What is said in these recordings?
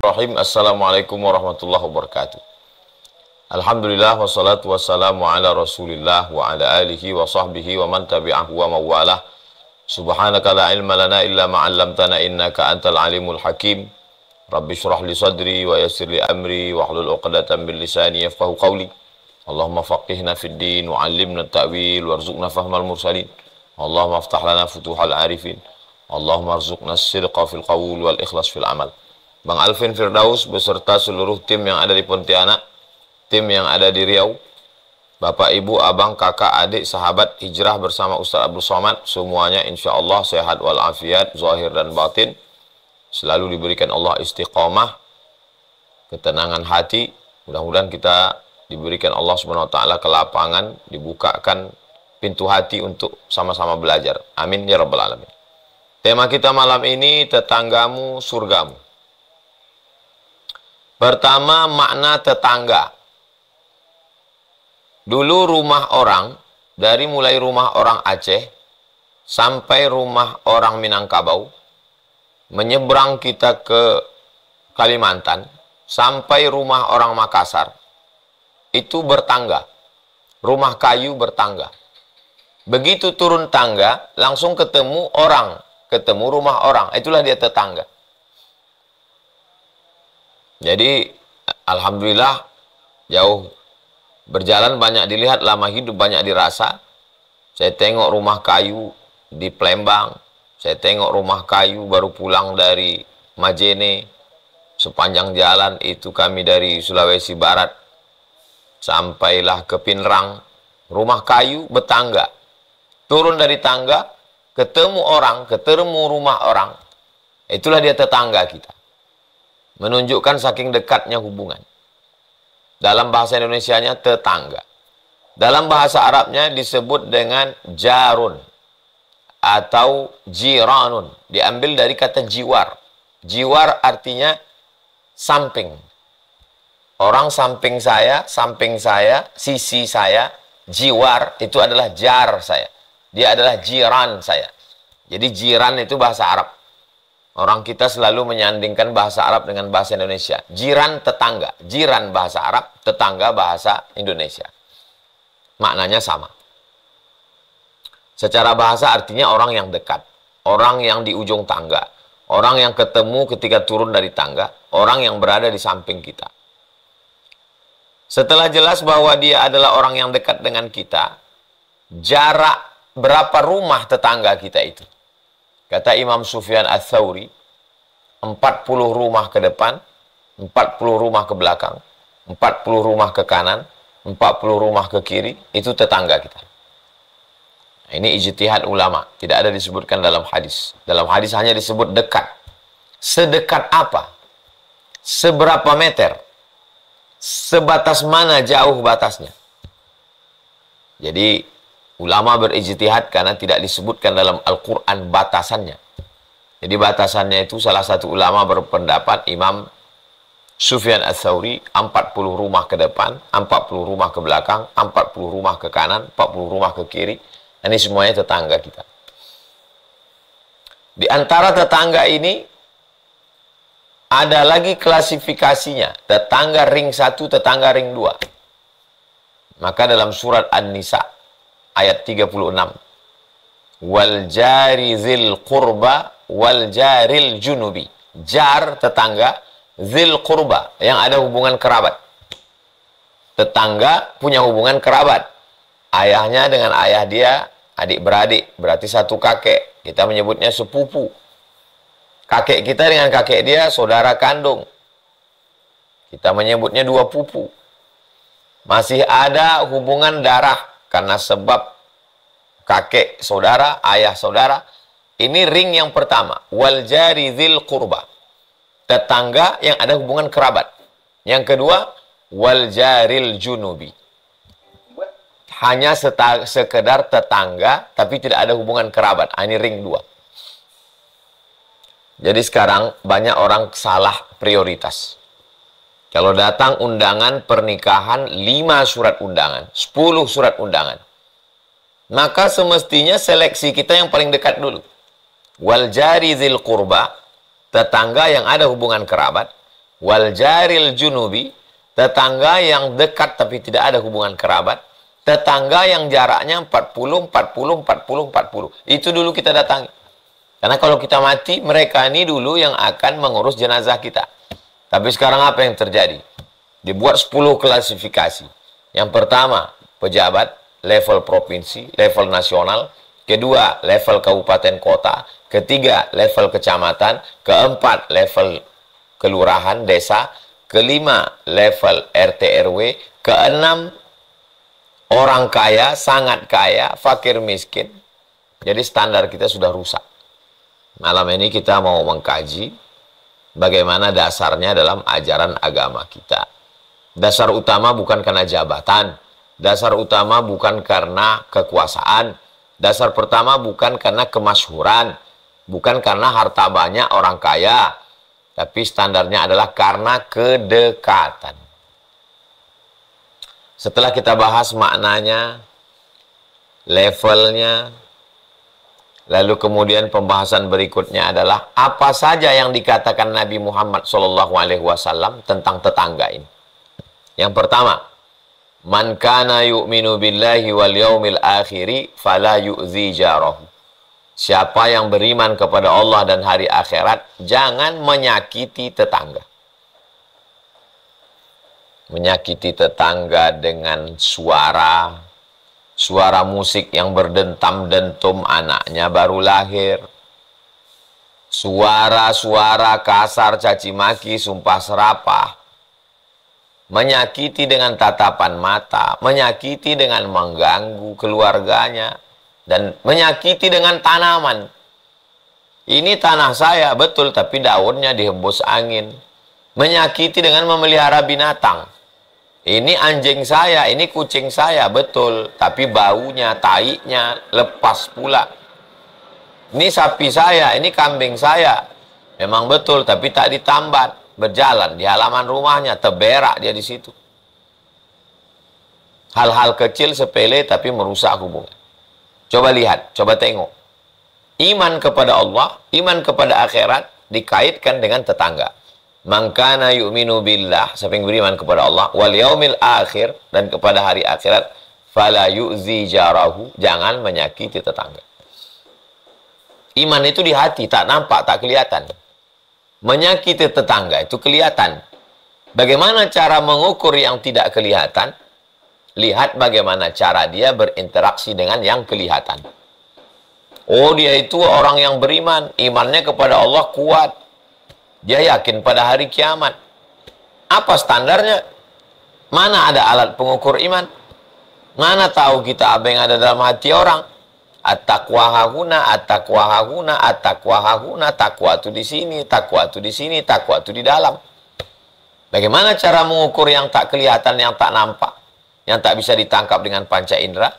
Bismillahirrahmanirrahim. Assalamualaikum warahmatullahi wabarakatuh. Alhamdulillah wassalatu wassalamu ala Rasulillah wa ala alihi wa sahbihi wa man tabi'ahu wa mawalah. Subhanaka la ilma lana illa ma 'allamtana innaka antal alimul hakim. Rabbi shrah li sadri wa yassir li amri wa hlul 'uqdatam min lisani yafqahu qawli. Allahumma faqihna fid din wa 'allimna at-ta'wil warzuqna fahmal mursalin. Allahumma aftah lana futuhal arifin. Allahumma arzuqna as-sidqa fil qaul wal ikhlas fil amal. Bang Alvin Firdaus beserta seluruh tim yang ada di Pontianak, tim yang ada di Riau, Bapak, Ibu, Abang, Kakak, Adik, sahabat hijrah bersama Ustaz Abdul Somad, semuanya insya Allah sehat walafiat, zahir dan batin, selalu diberikan Allah istiqomah, ketenangan hati. Mudah-mudahan kita diberikan Allah SWT kelapangan, dibukakan pintu hati untuk sama-sama belajar. Amin ya rabbal alamin. Tema kita malam ini, tetanggamu surgamu. Pertama, makna tetangga. Dulu rumah orang, dari mulai rumah orang Aceh sampai rumah orang Minangkabau, menyeberang kita ke Kalimantan, sampai rumah orang Makassar, itu bertangga. Rumah kayu bertangga. Begitu turun tangga, langsung ketemu orang, ketemu rumah orang. Itulah dia tetangga. Jadi, alhamdulillah, jauh berjalan banyak dilihat, lama hidup banyak dirasa. Saya tengok rumah kayu di Palembang, saya tengok rumah kayu baru pulang dari Majene. Sepanjang jalan itu kami dari Sulawesi Barat, sampailah ke Pinrang. Rumah kayu bertangga. Turun dari tangga, ketemu orang, ketemu rumah orang. Itulah dia tetangga kita. Menunjukkan saking dekatnya hubungan. Dalam bahasa Indonesianya tetangga. Dalam bahasa Arabnya disebut dengan jarun atau jiranun. Diambil dari kata jiwar. Jiwar artinya samping. Orang samping saya, sisi saya, jiwar itu adalah jar saya. Dia adalah jiran saya. Jadi jiran itu bahasa Arab. Orang kita selalu menyandingkan bahasa Arab dengan bahasa Indonesia. Jiran tetangga. Jiran bahasa Arab, tetangga bahasa Indonesia. Maknanya sama. Secara bahasa artinya orang yang dekat. Orang yang di ujung tangga. Orang yang ketemu ketika turun dari tangga. Orang yang berada di samping kita. Setelah jelas bahwa dia adalah orang yang dekat dengan kita, jarak berapa rumah tetangga kita itu? Kata Imam Sufyan Ats-Tsauri, 40 rumah ke depan, 40 rumah ke belakang, 40 rumah ke kanan, 40 rumah ke kiri, itu tetangga kita. Nah, ini ijtihad ulama, tidak ada disebutkan dalam hadis. Dalam hadis hanya disebut dekat. Sedekat apa? Seberapa meter? Sebatas mana jauh batasnya? Jadi, ulama berijtihad karena tidak disebutkan dalam Al-Quran batasannya. Jadi batasannya itu salah satu ulama berpendapat, Imam Sufyan Ats-Tsauri, 40 rumah ke depan, 40 rumah ke belakang, 40 rumah ke kanan, 40 rumah ke kiri. Ini semuanya tetangga kita. Di antara tetangga ini, ada lagi klasifikasinya. Tetangga ring 1, tetangga ring 2. Maka dalam surat An-Nisa, ayat 36. Wal jari zil qurba wal jaril junubi. Jar tetangga, zil qurba yang ada hubungan kerabat. Tetangga punya hubungan kerabat. Ayahnya dengan ayah dia adik beradik, berarti satu kakek. Kita menyebutnya sepupu. Kakek kita dengan kakek dia saudara kandung. Kita menyebutnya dua pupu. Masih ada hubungan darah karena sebab kakek saudara, ayah saudara. Ini ring yang pertama. Wal jari dzil qurba. Tetangga yang ada hubungan kerabat. Yang kedua, wal jaril junubi. Hanya sekedar tetangga, tapi tidak ada hubungan kerabat. Ini ring 2. Jadi sekarang banyak orang salah prioritas. Kalau datang undangan pernikahan, 5 surat undangan, 10 surat undangan. Maka semestinya seleksi kita yang paling dekat dulu. Wal jari dzil qurba, tetangga yang ada hubungan kerabat. wal jaril junubi, tetangga yang dekat tapi tidak ada hubungan kerabat, tetangga yang jaraknya 40, 40, 40, 40. Itu dulu kita datangi. Karena kalau kita mati, mereka ini dulu yang akan mengurus jenazah kita. Tapi sekarang apa yang terjadi? Dibuat 10 klasifikasi. Yang pertama, pejabat level provinsi, level nasional. Kedua, level kabupaten kota. Ketiga, level kecamatan. Keempat, level kelurahan, desa. Kelima, level RT RW. Keenam, orang kaya, sangat kaya, fakir miskin. Jadi standar kita sudah rusak. Malam ini kita mau mengkaji bagaimana dasarnya dalam ajaran agama kita. Dasar utama bukan karena jabatan. Dasar utama bukan karena kekuasaan. Dasar pertama bukan karena kemasyhuran. Bukan karena harta banyak orang kaya. Tapi standarnya adalah karena kedekatan. Setelah kita bahas maknanya, levelnya, lalu kemudian pembahasan berikutnya adalah apa saja yang dikatakan Nabi Muhammad SAW tentang tetangga ini. Yang pertama, man kana yu'minu billahi wal yaumil akhiri fala yu'zi jarahu. Siapa yang beriman kepada Allah dan hari akhirat, jangan menyakiti tetangga. Menyakiti tetangga dengan suara musik yang berdentam-dentum, anaknya baru lahir. Suara-suara kasar, caci maki, sumpah serapah. Menyakiti dengan tatapan mata, menyakiti dengan mengganggu keluarganya, dan menyakiti dengan tanaman. Ini tanah saya, betul, tapi daunnya dihembus angin. Menyakiti dengan memelihara binatang. Ini anjing saya, ini kucing saya, betul, tapi baunya, taiknya lepas pula. Ini sapi saya, ini kambing saya, memang betul, tapi tak ditambat. Berjalan di halaman rumahnya, terberak dia di situ. Hal-hal kecil sepele tapi merusak hubungan. Coba lihat, coba tengok. Iman kepada Allah, iman kepada akhirat dikaitkan dengan tetangga. Man kana yu'minu billah, siapa yang beriman kepada Allah, wal yaumil akhir, dan kepada hari akhirat, fala yu'zi jarahu, jangan menyakiti tetangga. Iman itu di hati, tak nampak, tak kelihatan. Menyakiti tetangga itu kelihatan. Bagaimana cara mengukur yang tidak kelihatan? Lihat bagaimana cara dia berinteraksi dengan yang kelihatan. Oh, dia itu orang yang beriman, imannya kepada Allah kuat. Dia yakin pada hari kiamat. Apa standarnya? Mana ada alat pengukur iman? Mana tahu kita apa yang ada dalam hati orang? At-taqwa hahuna, at-taqwa hahuna, at-taqwa hahuna, takwa itu di sini, takwa itu di sini, takwa itu di dalam. Bagaimana cara mengukur yang tak kelihatan, yang tak nampak, yang tak bisa ditangkap dengan panca indera?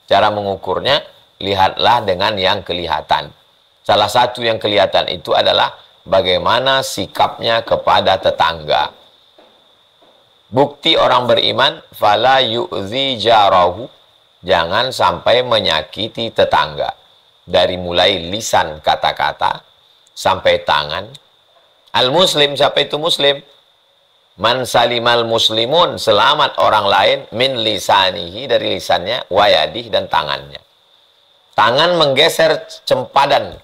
Cara mengukurnya, lihatlah dengan yang kelihatan. Salah satu yang kelihatan itu adalah bagaimana sikapnya kepada tetangga. Bukti orang beriman, fala yu'zi jarahu, jangan sampai menyakiti tetangga. Dari mulai lisan kata-kata sampai tangan. Al-muslim, siapa itu muslim? Man salimal muslimun, selamat orang lain, min lisanihi, dari lisannya, wayadih, dan tangannya. Tangan menggeser sempadan,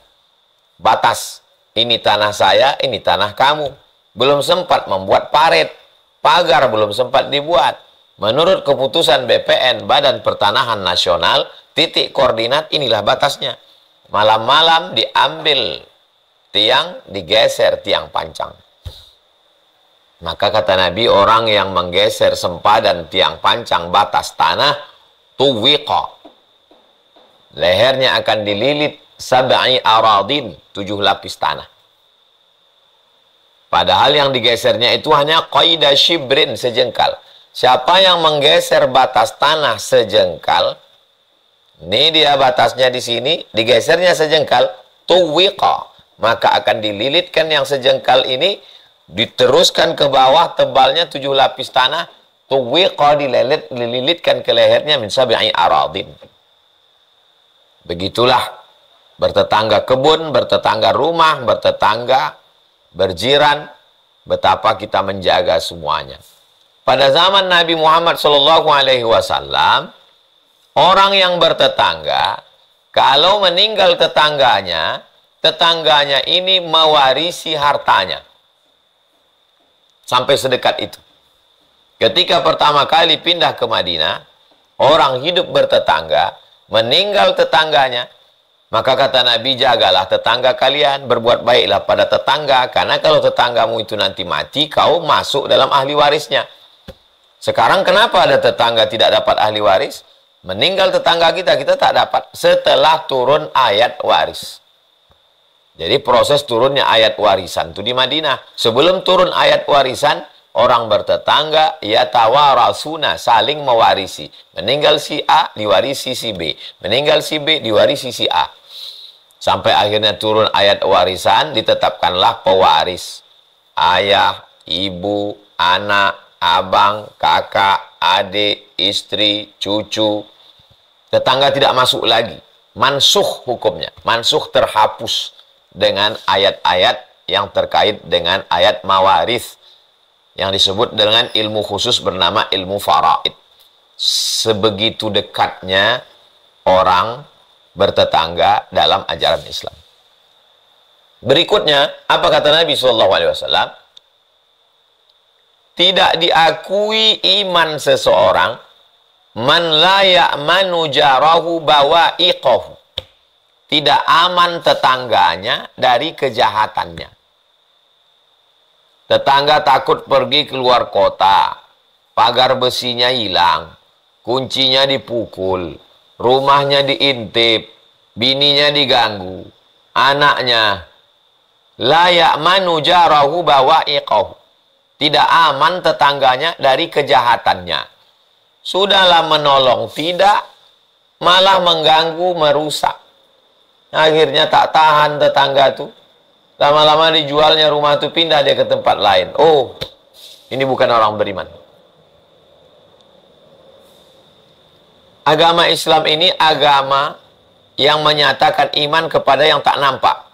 batas. Ini tanah saya, ini tanah kamu. Belum sempat membuat parit, pagar belum sempat dibuat. Menurut keputusan BPN, Badan Pertanahan Nasional, titik koordinat inilah batasnya. Malam-malam diambil tiang, digeser tiang pancang. Maka kata Nabi, orang yang menggeser sempadan tiang pancang batas tanah, tuwiqa, lehernya akan dililit sab'i aradin, 7 lapis tanah. Padahal yang digesernya itu hanya qaida shibrin, sejengkal. Siapa yang menggeser batas tanah sejengkal, ini dia batasnya di sini, digesernya sejengkal, tuwiqa, maka akan dililitkan yang sejengkal ini, diteruskan ke bawah, tebalnya 7 lapis tanah, tuwiqa, dililitkan ke lehernya min sab'i aradin. Begitulah bertetangga kebun, bertetangga rumah, bertetangga, berjiran, betapa kita menjaga semuanya. Pada zaman Nabi Muhammad SAW, orang yang bertetangga, kalau meninggal tetangganya, tetangganya ini mewarisi hartanya. Sampai sedekat itu. Ketika pertama kali pindah ke Madinah, orang hidup bertetangga, meninggal tetangganya, maka kata Nabi, jagalah tetangga kalian, berbuat baiklah pada tetangga, karena kalau tetanggamu itu nanti mati, kau masuk dalam ahli warisnya. Sekarang kenapa ada tetangga tidak dapat ahli waris? Meninggal tetangga kita, kita tak dapat setelah turun ayat waris. Jadi proses turunnya ayat warisan itu di Madinah. Sebelum turun ayat warisan, orang bertetangga, yatawarasuna, saling mewarisi. Meninggal si A, diwarisi si B. Meninggal si B, diwarisi si A. Sampai akhirnya turun ayat warisan, ditetapkanlah pewaris. Ayah, ibu, anak, abang, kakak, adik, istri, cucu. Tetangga tidak masuk lagi. Mansukh hukumnya. Mansukh, terhapus dengan ayat-ayat yang terkait dengan ayat mawaris, yang disebut dengan ilmu khusus bernama ilmu faraid. Sebegitu dekatnya orang bertetangga dalam ajaran Islam. Berikutnya, apa kata Nabi SAW? Tidak diakui iman seseorang man la ya'manu jarahu bawa'iqahu. Tidak aman tetangganya dari kejahatannya. Tetangga takut pergi keluar kota, pagar besinya hilang, kuncinya dipukul, rumahnya diintip, bininya diganggu, anaknya. La ya'manu jarahu bawa'iqahu. Tidak aman tetangganya dari kejahatannya. Sudahlah menolong, tidak, malah mengganggu, merusak. Akhirnya tak tahan tetangga tuh. Lama-lama dijualnya rumah itu, pindah dia ke tempat lain. Oh, ini bukan orang beriman. Agama Islam ini agama yang menyatakan iman kepada yang tak nampak.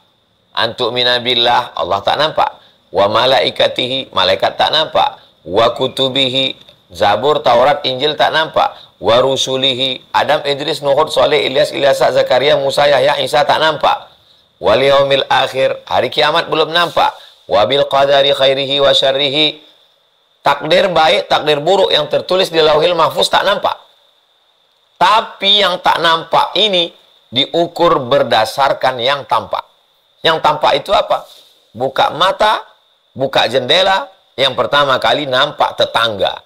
Antu'mina billah, Allah tak nampak. Wa malaikatihi, malaikat tak nampak. Wa kutubihi, Zabur, Taurat, Injil tak nampak. Wa rusulihi, Adam, Idris, Nuh, Saleh, Ilyas, Ilyasa, Zakaria, Musa, Yahya, Isa tak nampak. Wal yaumil akhir, hari kiamat belum nampak. Wa bil qadari khairihi wa syarrihi, takdir baik, takdir buruk yang tertulis di Lauhil Mahfuz tak nampak. Tapi yang tak nampak ini diukur berdasarkan yang tampak. Yang tampak itu apa? Buka mata, buka jendela, yang pertama kali nampak tetangga.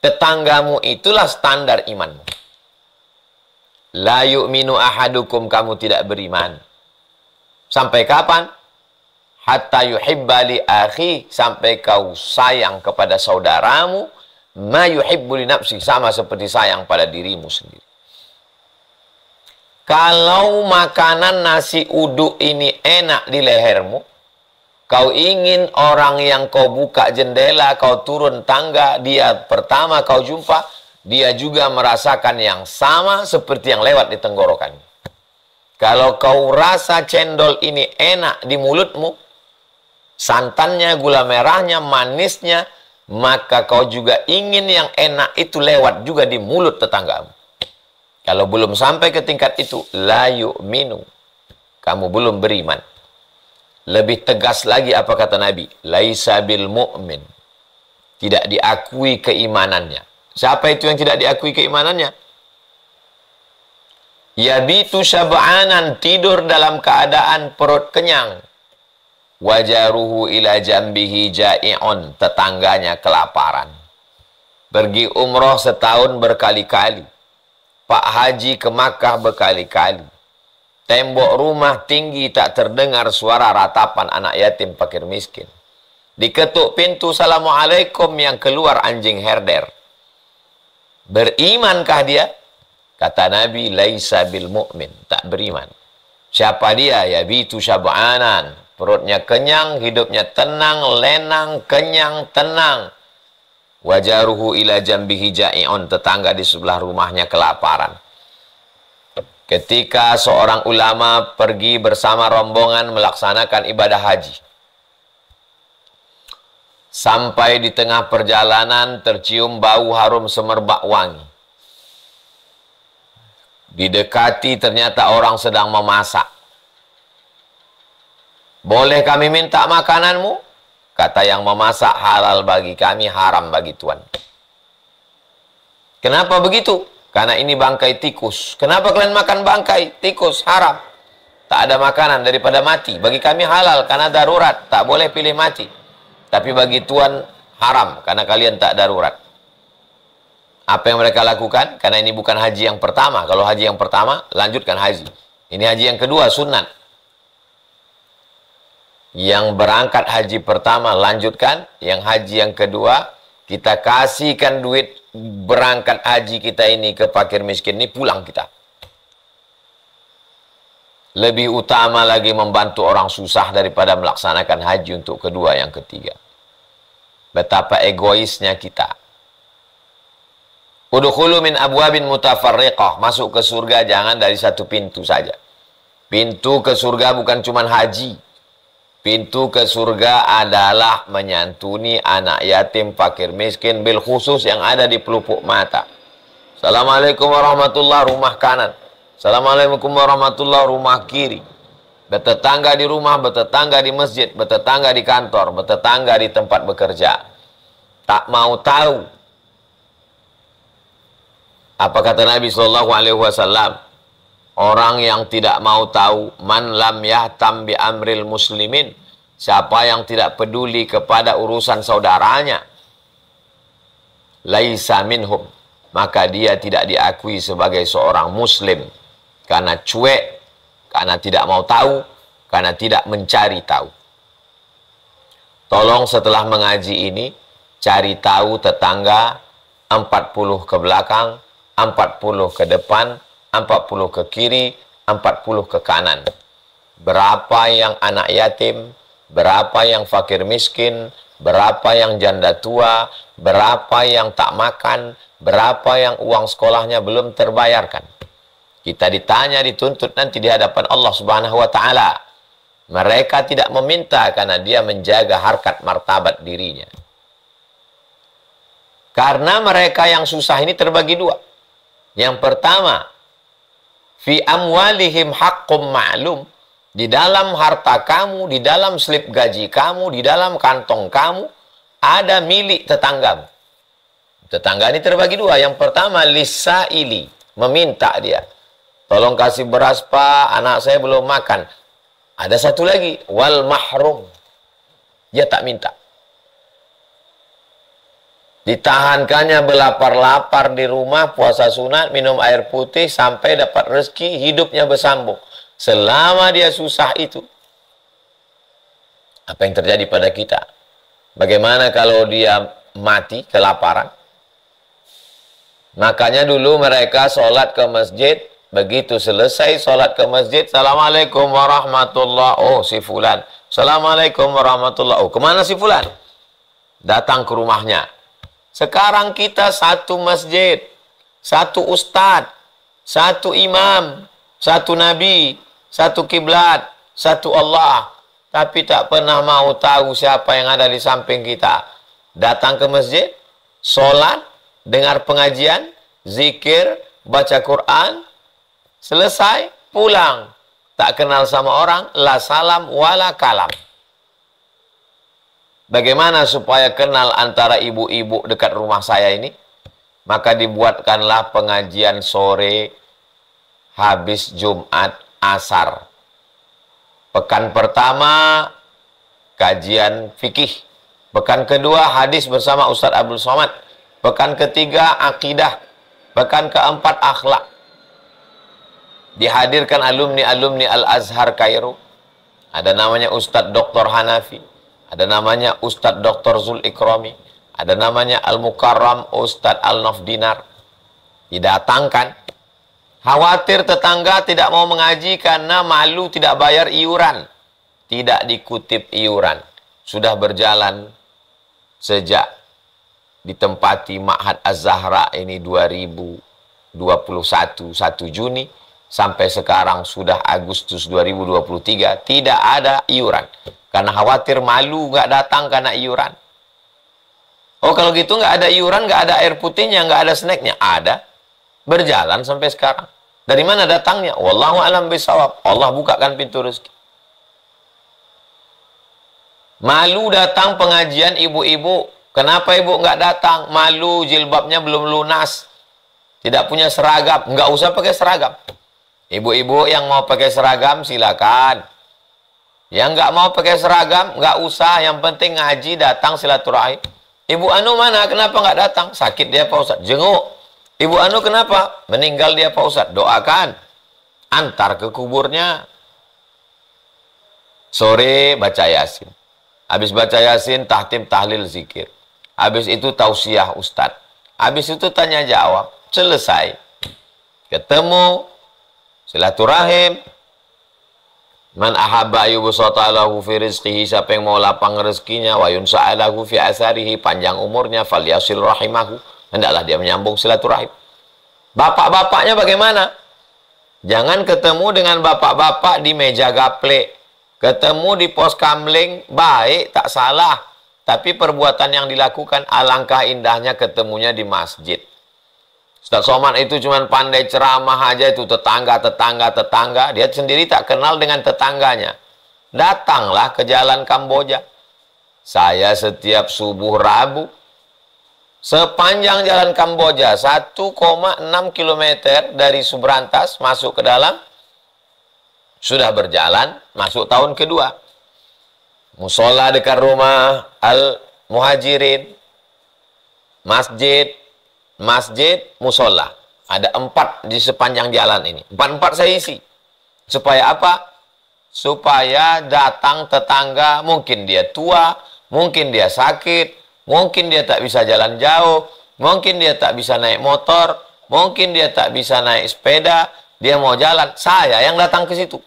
Tetanggamu itulah standar imanmu. La yu'minu ahadukum, kamu tidak beriman. Sampai kapan? Hatta yuhibba li akhi, sampai kau sayang kepada saudaramu ma yuhibbu li nafsi, sama seperti sayang pada dirimu sendiri. Kalau makanan nasi uduk ini enak di lehermu, kau ingin orang yang kau buka jendela, kau turun tangga, dia pertama kau jumpa, dia juga merasakan yang sama seperti yang lewat di tenggorokan. Kalau kau rasa cendol ini enak di mulutmu, santannya, gula merahnya, manisnya, maka kau juga ingin yang enak itu lewat juga di mulut tetanggamu. Kalau belum sampai ke tingkat itu, la yu'minu, kamu belum beriman. Lebih tegas lagi apa kata Nabi? Laisa bil mu'min, tidak diakui keimanannya. Siapa itu yang tidak diakui keimanannya? Yabitu syab'anan, tidur dalam keadaan perut kenyang. Wajaruhu ila jambihi ja'i'un, tetangganya kelaparan. Pergi umroh setahun berkali-kali. Pak Haji ke Makkah berkali-kali. Tembok rumah tinggi tak terdengar suara ratapan anak yatim fakir miskin. Diketuk pintu, Assalamualaikum, yang keluar anjing herder. Berimankah dia? Kata Nabi, laisa bil mu'min, tak beriman. Siapa dia? Yabitu syab'anan, perutnya kenyang, hidupnya tenang, lenang, kenyang, tenang. Wajaruhu ila jambihi ja'i'un, tetangga di sebelah rumahnya kelaparan. Ketika seorang ulama pergi bersama rombongan melaksanakan ibadah haji, Sampai di tengah perjalanan tercium bau harum semerbak wangi. Didekati ternyata orang sedang memasak. Boleh kami minta makananmu? Kata yang memasak, halal bagi kami, haram bagi Tuhan. Kenapa begitu? Karena ini bangkai tikus. Kenapa kalian makan bangkai tikus? Haram. Tak ada makanan daripada mati. Bagi kami halal karena darurat. Tak boleh pilih mati. Tapi bagi Tuhan haram karena kalian tak darurat. Apa yang mereka lakukan? Karena ini bukan haji yang pertama. Kalau haji yang pertama, lanjutkan haji. Ini haji yang kedua, sunat. Yang berangkat haji pertama, lanjutkan. Yang haji yang kedua, kita kasihkan duit berangkat haji kita ini ke fakir miskin ini, pulang kita. Lebih utama lagi membantu orang susah daripada melaksanakan haji untuk kedua yang ketiga. Betapa egoisnya kita. Udkhulu min abwabin mutafarriqah. Masuk ke surga jangan dari satu pintu saja. Pintu ke surga bukan cuma haji. Pintu ke surga adalah menyantuni anak yatim, fakir miskin, bil khusus yang ada di pelupuk mata. Assalamualaikum warahmatullahi, rumah kanan. Assalamualaikum warahmatullahi, rumah kiri. Bertetangga di rumah, bertetangga di masjid, bertetangga di kantor, bertetangga di tempat bekerja. Tak mau tahu. Apa kata Nabi SAW? Orang yang tidak mau tahu, man lam yahtam bi amril muslimin, siapa yang tidak peduli kepada urusan saudaranya, laisa minhum, maka dia tidak diakui sebagai seorang muslim. Karena cuek, karena tidak mau tahu, karena tidak mencari tahu. Tolong setelah mengaji ini, cari tahu tetangga 40 ke belakang, 40 ke depan, 40 ke kiri, 40 ke kanan. Berapa yang anak yatim, berapa yang fakir miskin, berapa yang janda tua, berapa yang tak makan, berapa yang uang sekolahnya belum terbayarkan. Kita ditanya, dituntut nanti di hadapan Allah Subhanahu wa taala. Mereka tidak meminta karena dia menjaga harkat martabat dirinya. Karena mereka yang susah ini terbagi dua. Yang pertama, fi amwalihim haqqum ma'lum. Di dalam harta kamu, di dalam slip gaji kamu, di dalam kantong kamu, ada milik tetanggamu. Tetangga ini terbagi dua. Yang pertama, lisaili, meminta dia. Tolong kasih beras pak, anak saya belum makan. Ada satu lagi, wal mahrum. Dia tak minta. Ditahankannya berlapar-lapar di rumah, puasa sunat, minum air putih, sampai dapat rezeki, hidupnya bersambung. Selama dia susah itu, apa yang terjadi pada kita? Bagaimana kalau dia mati kelaparan? Makanya dulu mereka sholat ke masjid, begitu selesai sholat ke masjid, Assalamualaikum warahmatullahi. Oh, si fulan. Assalamualaikum warahmatullahi. Oh, kemana si fulan? Datang ke rumahnya. Sekarang kita satu masjid, satu ustadz, satu imam, satu nabi, satu kiblat, satu Allah. Tapi tak pernah mau tahu siapa yang ada di samping kita. Datang ke masjid, sholat, dengar pengajian, zikir, baca Quran, selesai, pulang. Tak kenal sama orang, la salam wala kalam. Bagaimana supaya kenal antara ibu-ibu dekat rumah saya ini? Maka dibuatkanlah pengajian sore habis Jumat Asar. Pekan pertama kajian fikih. Pekan kedua hadis bersama Ustadz Abdul Somad. Pekan ketiga akidah. Pekan keempat akhlak. Dihadirkan alumni-alumni Al-Azhar Kairo. Ada namanya Ustadz Dr. Hanafi. Ada namanya Ustadz Dr. Zul Ikrami. Ada namanya Al-Mukarram Ustadz Al-Nafdinar. Didatangkan. Khawatir tetangga tidak mau mengaji karena malu tidak bayar iuran. Tidak dikutip iuran. Sudah berjalan sejak ditempati Ma'had Az-Zahra ini 2021, 1 Juni. Sampai sekarang sudah Agustus 2023. Tidak ada iuran. Karena khawatir malu nggak datang karena iuran. Oh kalau gitu nggak ada iuran, nggak ada air putihnya, nggak ada snacknya. Ada. Berjalan sampai sekarang. Dari mana datangnya? Wallahu a'lam bishawab. Allah bukakan pintu rezeki. Malu datang pengajian ibu-ibu. Kenapa ibu nggak datang? Malu, jilbabnya belum lunas. Tidak punya seragam. Nggak usah pakai seragam. Ibu-ibu yang mau pakai seragam silakan. Yang nggak mau pakai seragam nggak usah. Yang penting ngaji, datang silaturahim. Ibu Anu mana? Kenapa nggak datang? Sakit dia Pak Ustadz. Jenguk. Ibu Anu kenapa? Meninggal dia Pak Ustadz. Doakan. Antar ke kuburnya. Sore baca Yasin. Habis baca Yasin, tahtim, tahlil, zikir. Habis itu tausiah Ustadz. Habis itu tanya jawab. Selesai. Ketemu. Silaturahim. Man ahabba yubsata lahu fi rizqihi, siapa yang mau lapang rezekinya, wa yunsa'alahu fi asarihi, panjang umurnya, falyasil rahimahu, hendaklah dia menyambung silaturahim. Bapak-bapaknya bagaimana? Jangan ketemu dengan bapak-bapak di meja gaple, ketemu di pos kamling, baik, tak salah, tapi perbuatan yang dilakukan alangkah indahnya ketemunya di masjid. Ustaz Somad itu cuma pandai ceramah aja, itu tetangga, dia sendiri tak kenal dengan tetangganya. Datanglah ke jalan Kamboja. Saya setiap subuh Rabu, sepanjang jalan Kamboja, 1,6 km dari Subrantas masuk ke dalam, sudah berjalan, masuk tahun kedua. Musola dekat rumah Al-Muhajirin, masjid, musola. Ada 4 di sepanjang jalan ini. 4 saya isi. Supaya apa? Supaya datang tetangga, mungkin dia tua, mungkin dia sakit, mungkin dia tak bisa jalan jauh, mungkin dia tak bisa naik motor, mungkin dia tak bisa naik sepeda, dia mau jalan. Saya yang datang ke situ.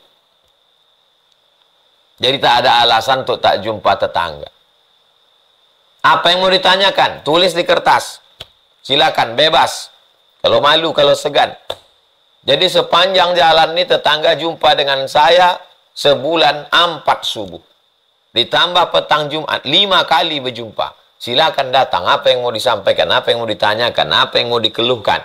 Jadi tak ada alasan untuk tak jumpa tetangga. Apa yang mau ditanyakan? Tulis di kertas. Silakan, bebas. Kalau malu, kalau segan. Jadi sepanjang jalan ini tetangga jumpa dengan saya sebulan 4 subuh. Ditambah petang Jumat, 5 kali berjumpa. Silakan datang. Apa yang mau disampaikan, apa yang mau ditanyakan, apa yang mau dikeluhkan.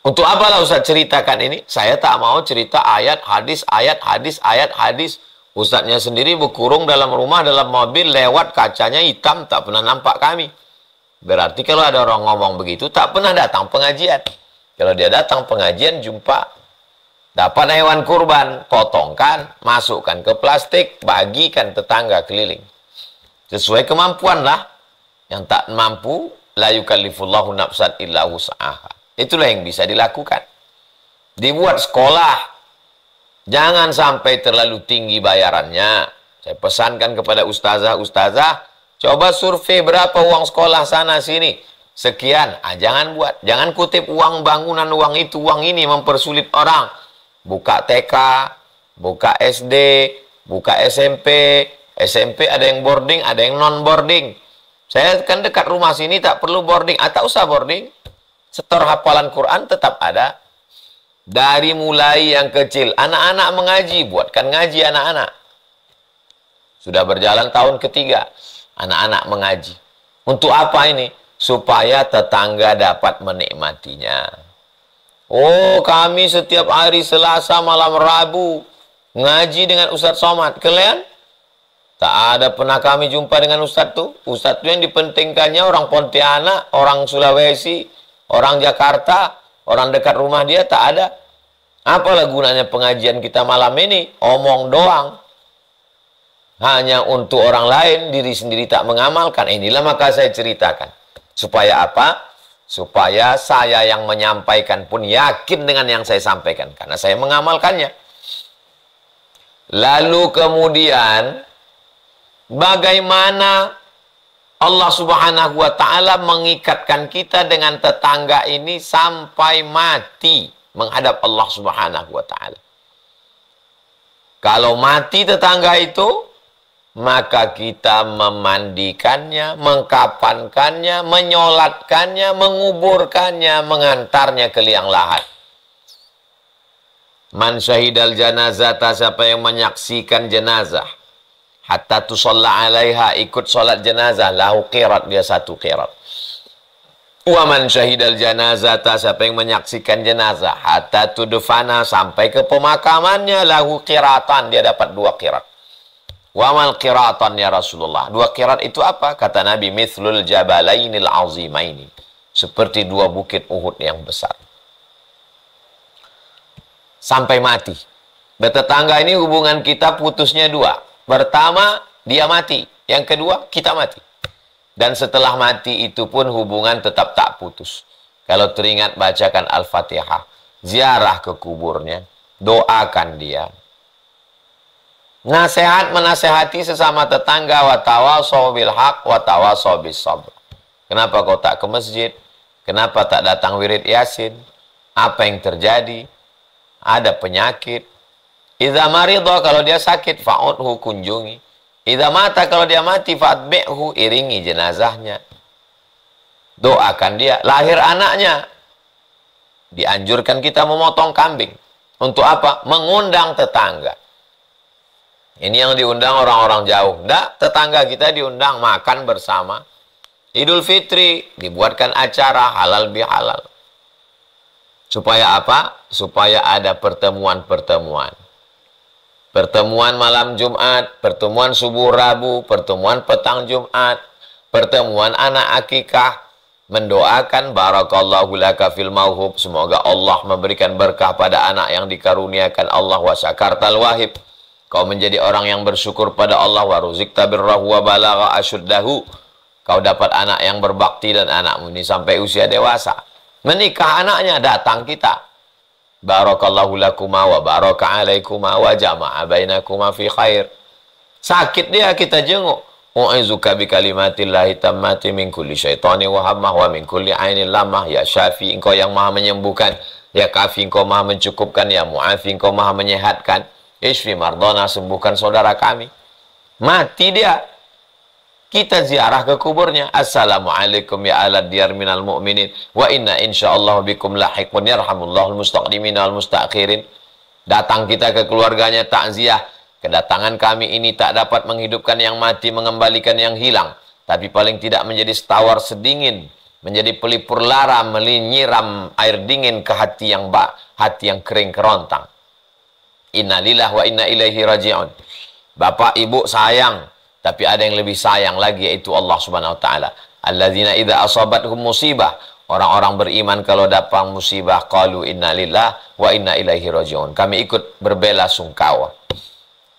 Untuk apalah Ustaz ceritakan ini? Saya tak mau cerita ayat, hadis, ayat, hadis, ayat, hadis. Ustaznya sendiri berkurung dalam rumah, dalam mobil, lewat kacanya hitam, tak pernah nampak kami. Berarti kalau ada orang ngomong begitu, tak pernah datang pengajian. Kalau dia datang pengajian, jumpa. Dapat hewan kurban, potongkan, masukkan ke plastik, bagikan tetangga keliling. Sesuai kemampuan lah. Yang tak mampu, la yukallifullahu nafsan illa wus'aha. Itulah yang bisa dilakukan. Dibuat sekolah. Jangan sampai terlalu tinggi bayarannya. Saya pesankan kepada ustazah, coba survei berapa uang sekolah sana sini. Sekian. Jangan buat. Jangan kutip uang bangunan, uang itu, uang ini mempersulit orang. Buka TK, buka SD, buka SMP. SMP ada yang boarding, ada yang non-boarding. Saya kan dekat rumah sini tak perlu boarding. Tak usah boarding. Setor hafalan Quran tetap ada. Dari mulai yang kecil. Anak-anak mengaji. Buatkan ngaji anak-anak. Sudah berjalan tahun ketiga. Anak-anak mengaji. Untuk apa ini? Supaya tetangga dapat menikmatinya. Oh, kami setiap hari Selasa malam Rabu ngaji dengan Ustadz Somad. Kalian? Tak ada pernah kami jumpa dengan Ustadz tuh. Ustadz tuh yang dipentingkannya orang Pontianak, orang Sulawesi, orang Jakarta, orang dekat rumah dia tak ada. Apalah gunanya pengajian kita malam ini? Omong doang. Hanya untuk orang lain, diri sendiri tak mengamalkan. Inilah maka saya ceritakan. Supaya apa? Supaya saya yang menyampaikan pun yakin dengan yang saya sampaikan. Karena saya mengamalkannya. Lalu kemudian, bagaimana Allah Subhanahu wa Ta'ala mengikatkan kita dengan tetangga ini sampai mati menghadap Allah Subhanahu wa Ta'ala. Kalau mati tetangga itu, maka kita memandikannya, mengkafankannya, menyolatkannya, menguburkannya, mengantarnya ke liang lahat. Man syahidal janazah, siapa yang menyaksikan jenazah, hatta tusalla 'alaiha, ikut salat jenazah, lahu qirat, dia 1 qirat. Wa man syahidal janazata, siapa yang menyaksikan jenazah, hatta tudfana, sampai ke pemakamannya, lahu qiratan, dia dapat 2 qirat. Wa mal qiratan ya Rasulullah? 2 qirat itu apa? Kata Nabi, mithlul jabalainil azimaini, seperti 2 bukit Uhud yang besar. Sampai mati. Bertetangga ini hubungan kita putusnya 2. Pertama, dia mati. Yang kedua, kita mati. Dan setelah mati itu pun hubungan tetap tak putus. Kalau teringat, bacakan Al-Fatihah. Ziarah ke kuburnya. Doakan dia. Nasihat menasehati sesama tetangga. Wa tawasaw bil haq wa tawasaw bis sabr. Kenapa kau tak ke masjid? Kenapa tak datang wirid Yasin? Apa yang terjadi? Ada penyakit. Idza maridha, kalau dia sakit, fa'udhu, kunjungi. Idza mata, kalau dia mati, fa'atbi'hu, iringi jenazahnya. Doakan dia. Lahir anaknya, dianjurkan kita memotong kambing. Untuk apa? Mengundang tetangga. Ini yang diundang orang-orang jauh. Nggak, tetangga kita diundang makan bersama. Idul Fitri, dibuatkan acara halal bihalal. Supaya apa? Supaya ada pertemuan-pertemuan. Pertemuan malam Jumat, pertemuan subuh Rabu, pertemuan petang Jumat, pertemuan anak akikah, mendoakan barakallahu laka fil mauhub, semoga Allah memberikan berkah pada anak yang dikaruniakan Allah, wa syakartal wahib, kau menjadi orang yang bersyukur pada Allah, wa ruzikta birrahu wa balagha asyuddahu, kau dapat anak yang berbakti dan anakmu ini sampai usia dewasa. Menikah anaknya, datang kita. Barakallahu lakuma wa baraka alaikuma wa jama'a bainakuma fi khair. Sakit dia, kita jenguk. U'izuka bi kalimatillahi tammati min kulli syaitani wa hammah wa min kulli ainin lamah. Ya Syafi, engkau yang maha menyembuhkan. Ya Kafi, engkau maha mencukupkan. Ya Mu'afi, engkau maha menyehatkan. Ishfi mardona, sembuhkan saudara kami. Mati dia, kita ziarah ke kuburnya. Assalamualaikum ya ala diyar minal mu'minin. Wa inna insyaallah bikum lahiqun yarhamullahul mustaqdimin wal mustakhirin. Datang kita ke keluarganya, takziah. Kedatangan kami ini tak dapat menghidupkan yang mati, mengembalikan yang hilang. Tapi paling tidak menjadi setawar sedingin. Menjadi pelipur lara, menyiram air dingin ke hati yang kering kerontang. Innalillah wa inna ilaihi raji'un. Bapak, ibu sayang. Tapi ada yang lebih sayang lagi, yaitu Allah Subhanahu wa taala. Alladzina idza asabathum musibah. Orang-orang beriman kalau dapat musibah, qalu inna lillah wa inna ilaihi rajiun. Kami ikut berbela sungkawa.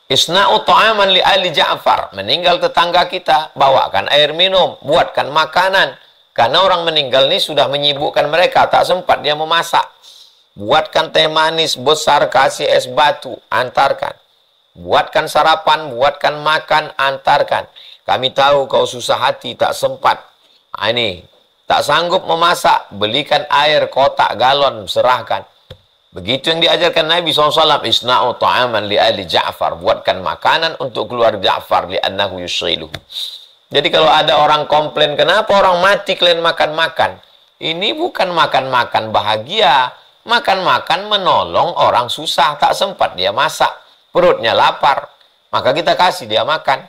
Isna'u ta'aman li ali Ja'far. Meninggal tetangga kita, bawakan air minum, buatkan makanan. Karena orang meninggal ini sudah menyibukkan mereka, tak sempat dia memasak. Buatkan teh manis besar, kasih es batu, antarkan. Buatkan sarapan, buatkan makan, antarkan. Kami tahu kau susah hati, tak sempat. Ini, tak sanggup memasak, belikan air, kotak, galon, serahkan. Begitu yang diajarkan Nabi SAW. Isna'u ta'aman li ali Ja'far. Buatkan makanan untuk keluarga Ja'far, li'annahu yusghiluhu. Jadi kalau ada orang komplain, kenapa orang mati kalian makan-makan? Ini bukan makan-makan bahagia. Makan-makan menolong orang susah, tak sempat dia masak. Perutnya lapar, maka kita kasih dia makan.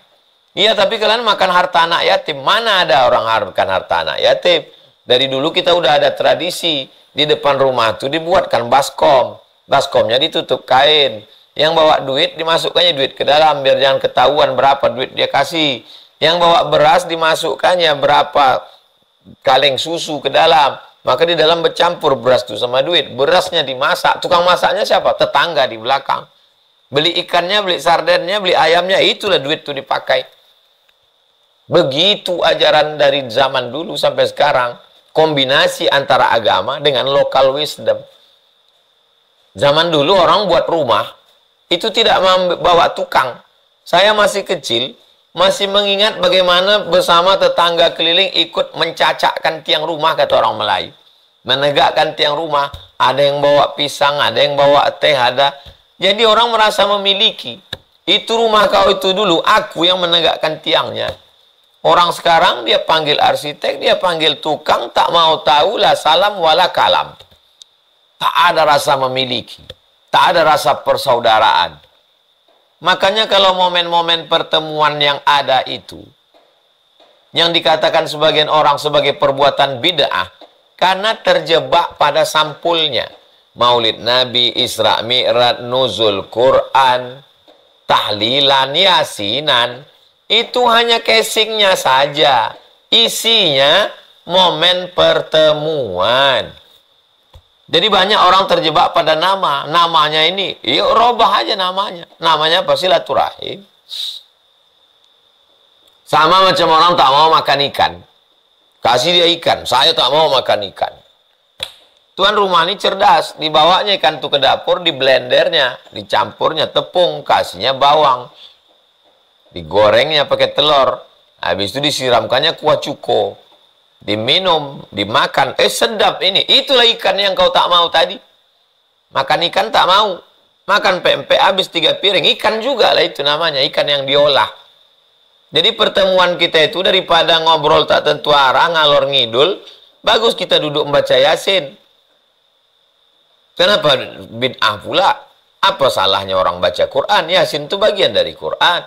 Iya, tapi kalian makan harta anak yatim. Mana ada orang makan harta anak yatim? Dari dulu kita udah ada tradisi. Di depan rumah itu dibuatkan baskom. Baskomnya ditutup kain. Yang bawa duit, dimasukkannya duit ke dalam, biar jangan ketahuan berapa duit dia kasih. Yang bawa beras, dimasukkannya berapa kaleng susu ke dalam. Maka di dalam bercampur beras itu sama duit. Berasnya dimasak. Tukang masaknya siapa? Tetangga di belakang. Beli ikannya, beli sardennya, beli ayamnya, itulah duit itu dipakai. Begitu ajaran dari zaman dulu sampai sekarang. Kombinasi antara agama dengan local wisdom. Zaman dulu orang buat rumah, itu tidak membawa tukang. Saya masih kecil, masih mengingat bagaimana bersama tetangga keliling ikut mencacakkan tiang rumah, kata orang Melayu. Menegakkan tiang rumah, ada yang bawa pisang, ada yang bawa teh, ada. Jadi orang merasa memiliki. Itu rumah kau itu dulu, aku yang menegakkan tiangnya. Orang sekarang dia panggil arsitek, dia panggil tukang, tak mau tahu lah salam wala kalam. Tak ada rasa memiliki. Tak ada rasa persaudaraan. Makanya kalau momen-momen pertemuan yang ada itu, yang dikatakan sebagian orang sebagai perbuatan bid'ah, karena terjebak pada sampulnya. Maulid Nabi, Isra Mi'raj, nuzul Quran, tahlilan, yasinan, itu hanya casingnya saja. Isinya momen pertemuan. Jadi banyak orang terjebak pada nama. Namanya ini, yuk robah aja namanya. Namanya apa? Silaturahim. Sama macam orang tak mau makan ikan. Kasih dia ikan. Saya tak mau makan ikan. Tuan rumah ini cerdas. Dibawanya ikan itu ke dapur, di blendernya, dicampurnya tepung, kasihnya bawang. Digorengnya pakai telur. Habis itu disiramkannya kuah cuko. Diminum, dimakan, sedap ini. Itulah ikan yang kau tak mau tadi. Makan ikan tak mau. Makan pempek habis 3 piring. Ikan juga lah itu namanya, ikan yang diolah. Jadi pertemuan kita itu daripada ngobrol tak tentu arah, ngalor ngidul, bagus kita duduk membaca Yasin. Kenapa bid'ah pula? Apa salahnya orang baca Quran? Yasin itu bagian dari Quran.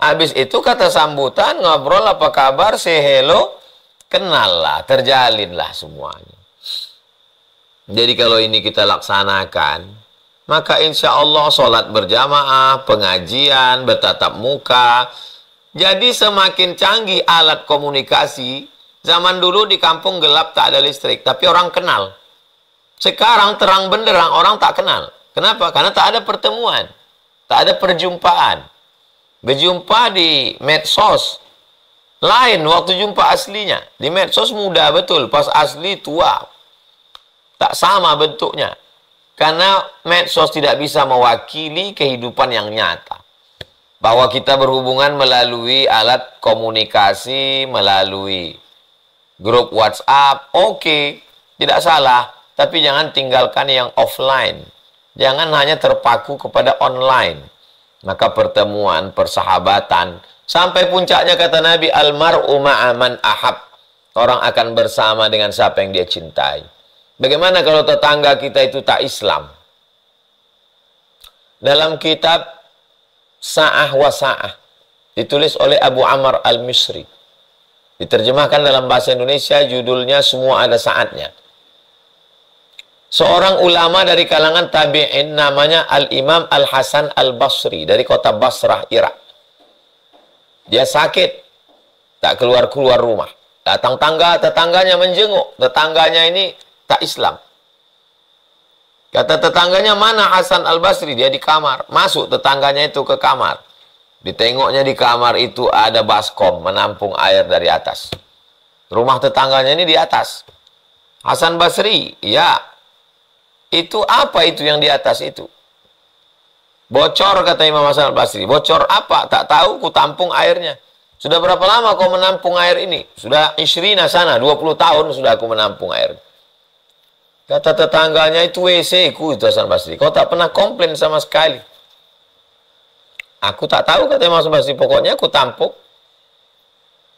Habis itu kata sambutan, ngobrol apa kabar, say hello. Kenallah, terjalinlah semuanya. Jadi kalau ini kita laksanakan, maka insya Allah sholat berjamaah, pengajian, bertatap muka. Jadi semakin canggih alat komunikasi. Zaman dulu di kampung gelap tak ada listrik, tapi orang kenal. Sekarang terang benderang orang tak kenal. Kenapa? Karena tak ada pertemuan, tak ada perjumpaan. Berjumpa di medsos. Lain waktu jumpa aslinya. Di medsos muda betul, pas asli tua. Tak sama bentuknya. Karena medsos tidak bisa mewakili kehidupan yang nyata. Bahwa kita berhubungan melalui alat komunikasi, melalui grup WhatsApp, oke, tidak salah. Tapi jangan tinggalkan yang offline. Jangan hanya terpaku kepada online. Maka pertemuan, persahabatan, sampai puncaknya kata Nabi, almar'u ma'aman ahab. Orang akan bersama dengan siapa yang dia cintai. Bagaimana kalau tetangga kita itu tak Islam? Dalam kitab Sa'ah wa Sa'ah, ditulis oleh Abu Amr al-Misri. Diterjemahkan dalam bahasa Indonesia, judulnya Semua Ada Saatnya. Seorang ulama dari kalangan tabi'in namanya Al-Imam Al-Hasan Al-Basri dari kota Basrah, Irak. Dia sakit, tak keluar-keluar rumah. Datang tetangganya menjenguk. Tetangganya ini tak Islam. Kata tetangganya, mana Hasan Al-Basri? Dia di kamar. Masuk tetangganya itu ke kamar. Ditengoknya di kamar itu ada baskom menampung air dari atas. Rumah tetangganya ini di atas. Hasan Basri, ya. Itu apa itu yang di atas itu? Bocor, kata Imam Hasan Al-Basri. Bocor apa? Tak tahu, ku tampung airnya. Sudah berapa lama kau menampung air ini? Sudah isyrina sana, 20 tahun sudah aku menampung air. Kata tetangganya, itu WC ku itu Hasan Basri. Kau tak pernah komplain sama sekali. Aku tak tahu, kata Imam Hasan Basri. Pokoknya aku tampung.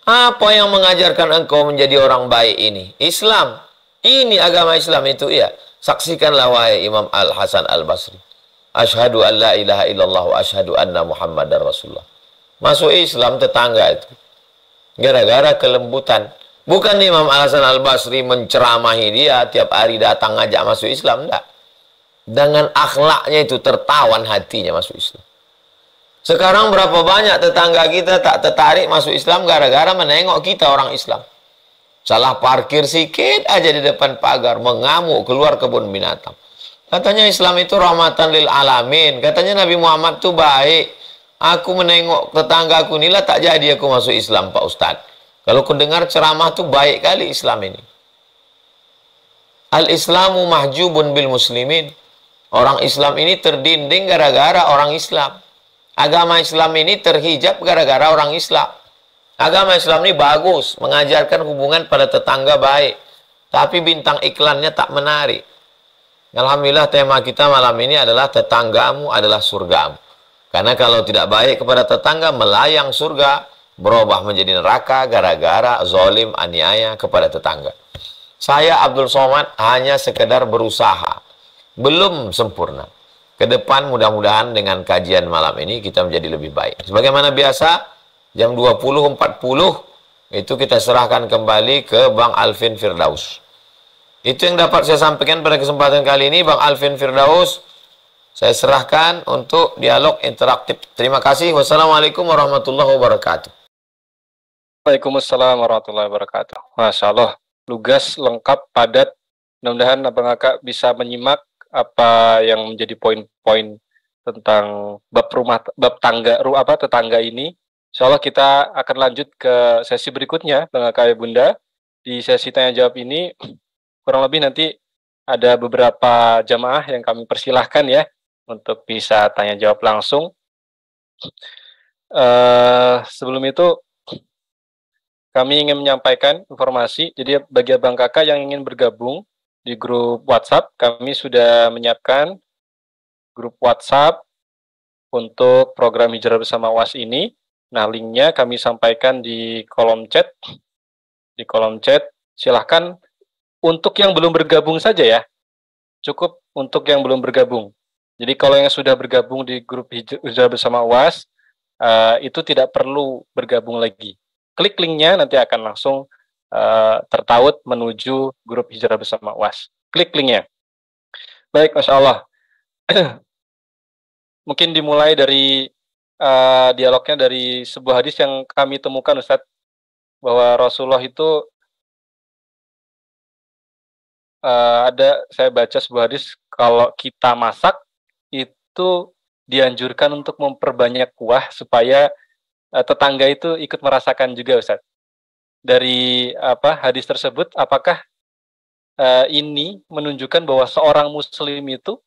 Apa yang mengajarkan engkau menjadi orang baik ini? Islam. Ini agama Islam itu, iya. Saksikanlah wahai Imam Al-Hasan Al-Basri. Asyhadu an la ilaha illallah wa asyhadu anna Muhammadar Rasulullah. Masuk Islam tetangga itu. Gara-gara kelembutan. Bukan Imam Al-Hasan Al-Basri menceramahi dia tiap hari datang ngajak masuk Islam, enggak. Dengan akhlaknya itu tertawan hatinya masuk Islam. Sekarang berapa banyak tetangga kita tak tertarik masuk Islam gara-gara menengok kita orang Islam. Salah parkir sikit aja di depan pagar, mengamuk keluar kebun binatang. Katanya Islam itu rahmatan lil alamin. Katanya Nabi Muhammad itu baik. Aku menengok tetanggaku inilah tak jadi aku masuk Islam, Pak Ustadz. Kalau ku dengar ceramah itu baik kali Islam ini. Al-Islamu mahjubun bil muslimin. Orang Islam ini terdinding gara-gara orang Islam. Agama Islam ini terhijab gara-gara orang Islam. Agama Islam ini bagus, mengajarkan hubungan pada tetangga baik. Tapi bintang iklannya tak menarik. Alhamdulillah tema kita malam ini adalah tetanggamu adalah surgamu. Karena kalau tidak baik kepada tetangga, melayang surga, berubah menjadi neraka gara-gara zalim, aniaya kepada tetangga. Saya Abdul Somad hanya sekedar berusaha. Belum sempurna. ke depan mudah-mudahan dengan kajian malam ini kita menjadi lebih baik. Sebagaimana biasa, jam 20.40 itu kita serahkan kembali ke Bang Alvin Firdaus. Itu yang dapat saya sampaikan pada kesempatan kali ini. Bang Alvin Firdaus, saya serahkan untuk dialog interaktif. Terima kasih. Wassalamualaikum warahmatullahi wabarakatuh. Waalaikumsalam warahmatullahi wabarakatuh. Masya Allah, lugas, lengkap, padat. Mudah-mudahan Abang Kakak bisa menyimak apa yang menjadi poin-poin tentang bab tetangga ini. Insya Allah kita akan lanjut ke sesi berikutnya, Bang Kakak ya Bunda. Di sesi tanya jawab ini, kurang lebih nanti ada beberapa jamaah yang kami persilahkan ya untuk bisa tanya jawab langsung. Sebelum itu kami ingin menyampaikan informasi. Jadi bagi Abang Kakak yang ingin bergabung di grup WhatsApp, kami sudah menyiapkan grup WhatsApp untuk program Hijrah Bersama UAS ini. Nah, linknya kami sampaikan di kolom chat. Di kolom chat, silahkan untuk yang belum bergabung saja ya. Cukup untuk yang belum bergabung. Jadi kalau yang sudah bergabung di grup Hijrah Bersama UAS, itu tidak perlu bergabung lagi. Klik linknya, nanti akan langsung tertaut menuju grup Hijrah Bersama UAS. Klik linknya. Baik, Masya Allah. Mungkin dimulai dari dialognya dari sebuah hadis yang kami temukan, Ustadz, bahwa Rasulullah itu saya baca sebuah hadis, kalau kita masak, itu dianjurkan untuk memperbanyak kuah supaya tetangga itu ikut merasakan juga, Ustaz. Dari hadis tersebut, apakah ini menunjukkan bahwa seorang muslim itu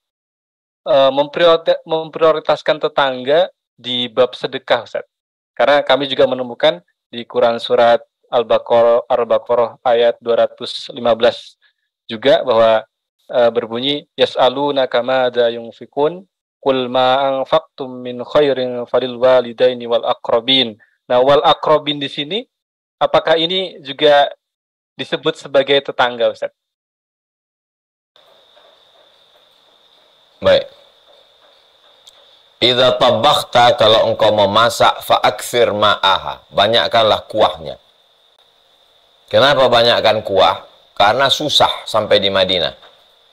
memprioritaskan tetangga di bab sedekah, Ustaz? Karena kami juga menemukan di Quran surat Al-Baqarah ayat 215 juga bahwa berbunyi yas'alunaka madza yunfikun qul ma anfaqtum min khairin falil walidaini wal aqrabin. Nah, wal aqrabin di sini apakah ini juga disebut sebagai tetangga, Ustaz? Baik. Idza tabakhta, kalau engkau memasak, fa aktsir ma'aha, banyakkanlah kuahnya. Kenapa banyakkan kuah? Karena susah sampai di Madinah.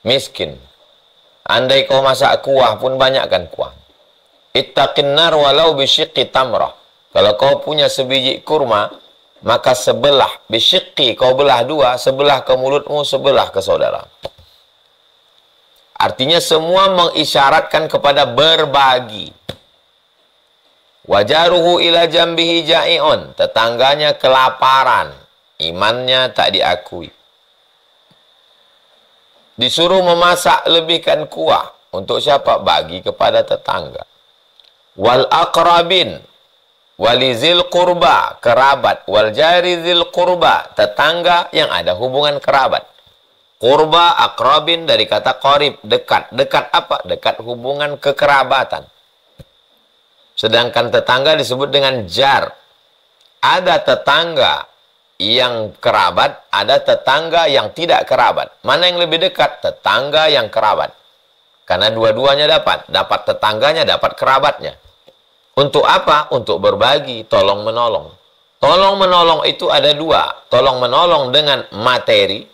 Miskin. Andai kau masak kuah pun banyakkan kuah. Ittaqin nar walau bisyiqqi tamrah. Kalau kau punya sebiji kurma, maka sebelah, bisyiqqi, kau belah dua, sebelah ke mulutmu, sebelah ke saudara. Artinya semua mengisyaratkan kepada berbagi. Wajaruhu ila jambihi ja'i'un, tetangganya kelaparan, imannya tak diakui. Disuruh memasak lebihkan kuah. Untuk siapa? Bagi kepada tetangga. Wal aqrabin, walizil qurba, kerabat. Wal jarizil qurba, tetangga yang ada hubungan kerabat. Qurba, aqrabin dari kata qarib, dekat. Dekat apa? Dekat hubungan kekerabatan. Sedangkan tetangga disebut dengan jar. Ada tetangga yang kerabat, ada tetangga yang tidak kerabat. Mana yang lebih dekat? Tetangga yang kerabat. Karena dua-duanya dapat. Dapat tetangganya, dapat kerabatnya. Untuk apa? Untuk berbagi, tolong menolong. Tolong menolong itu ada dua. Tolong menolong dengan materi,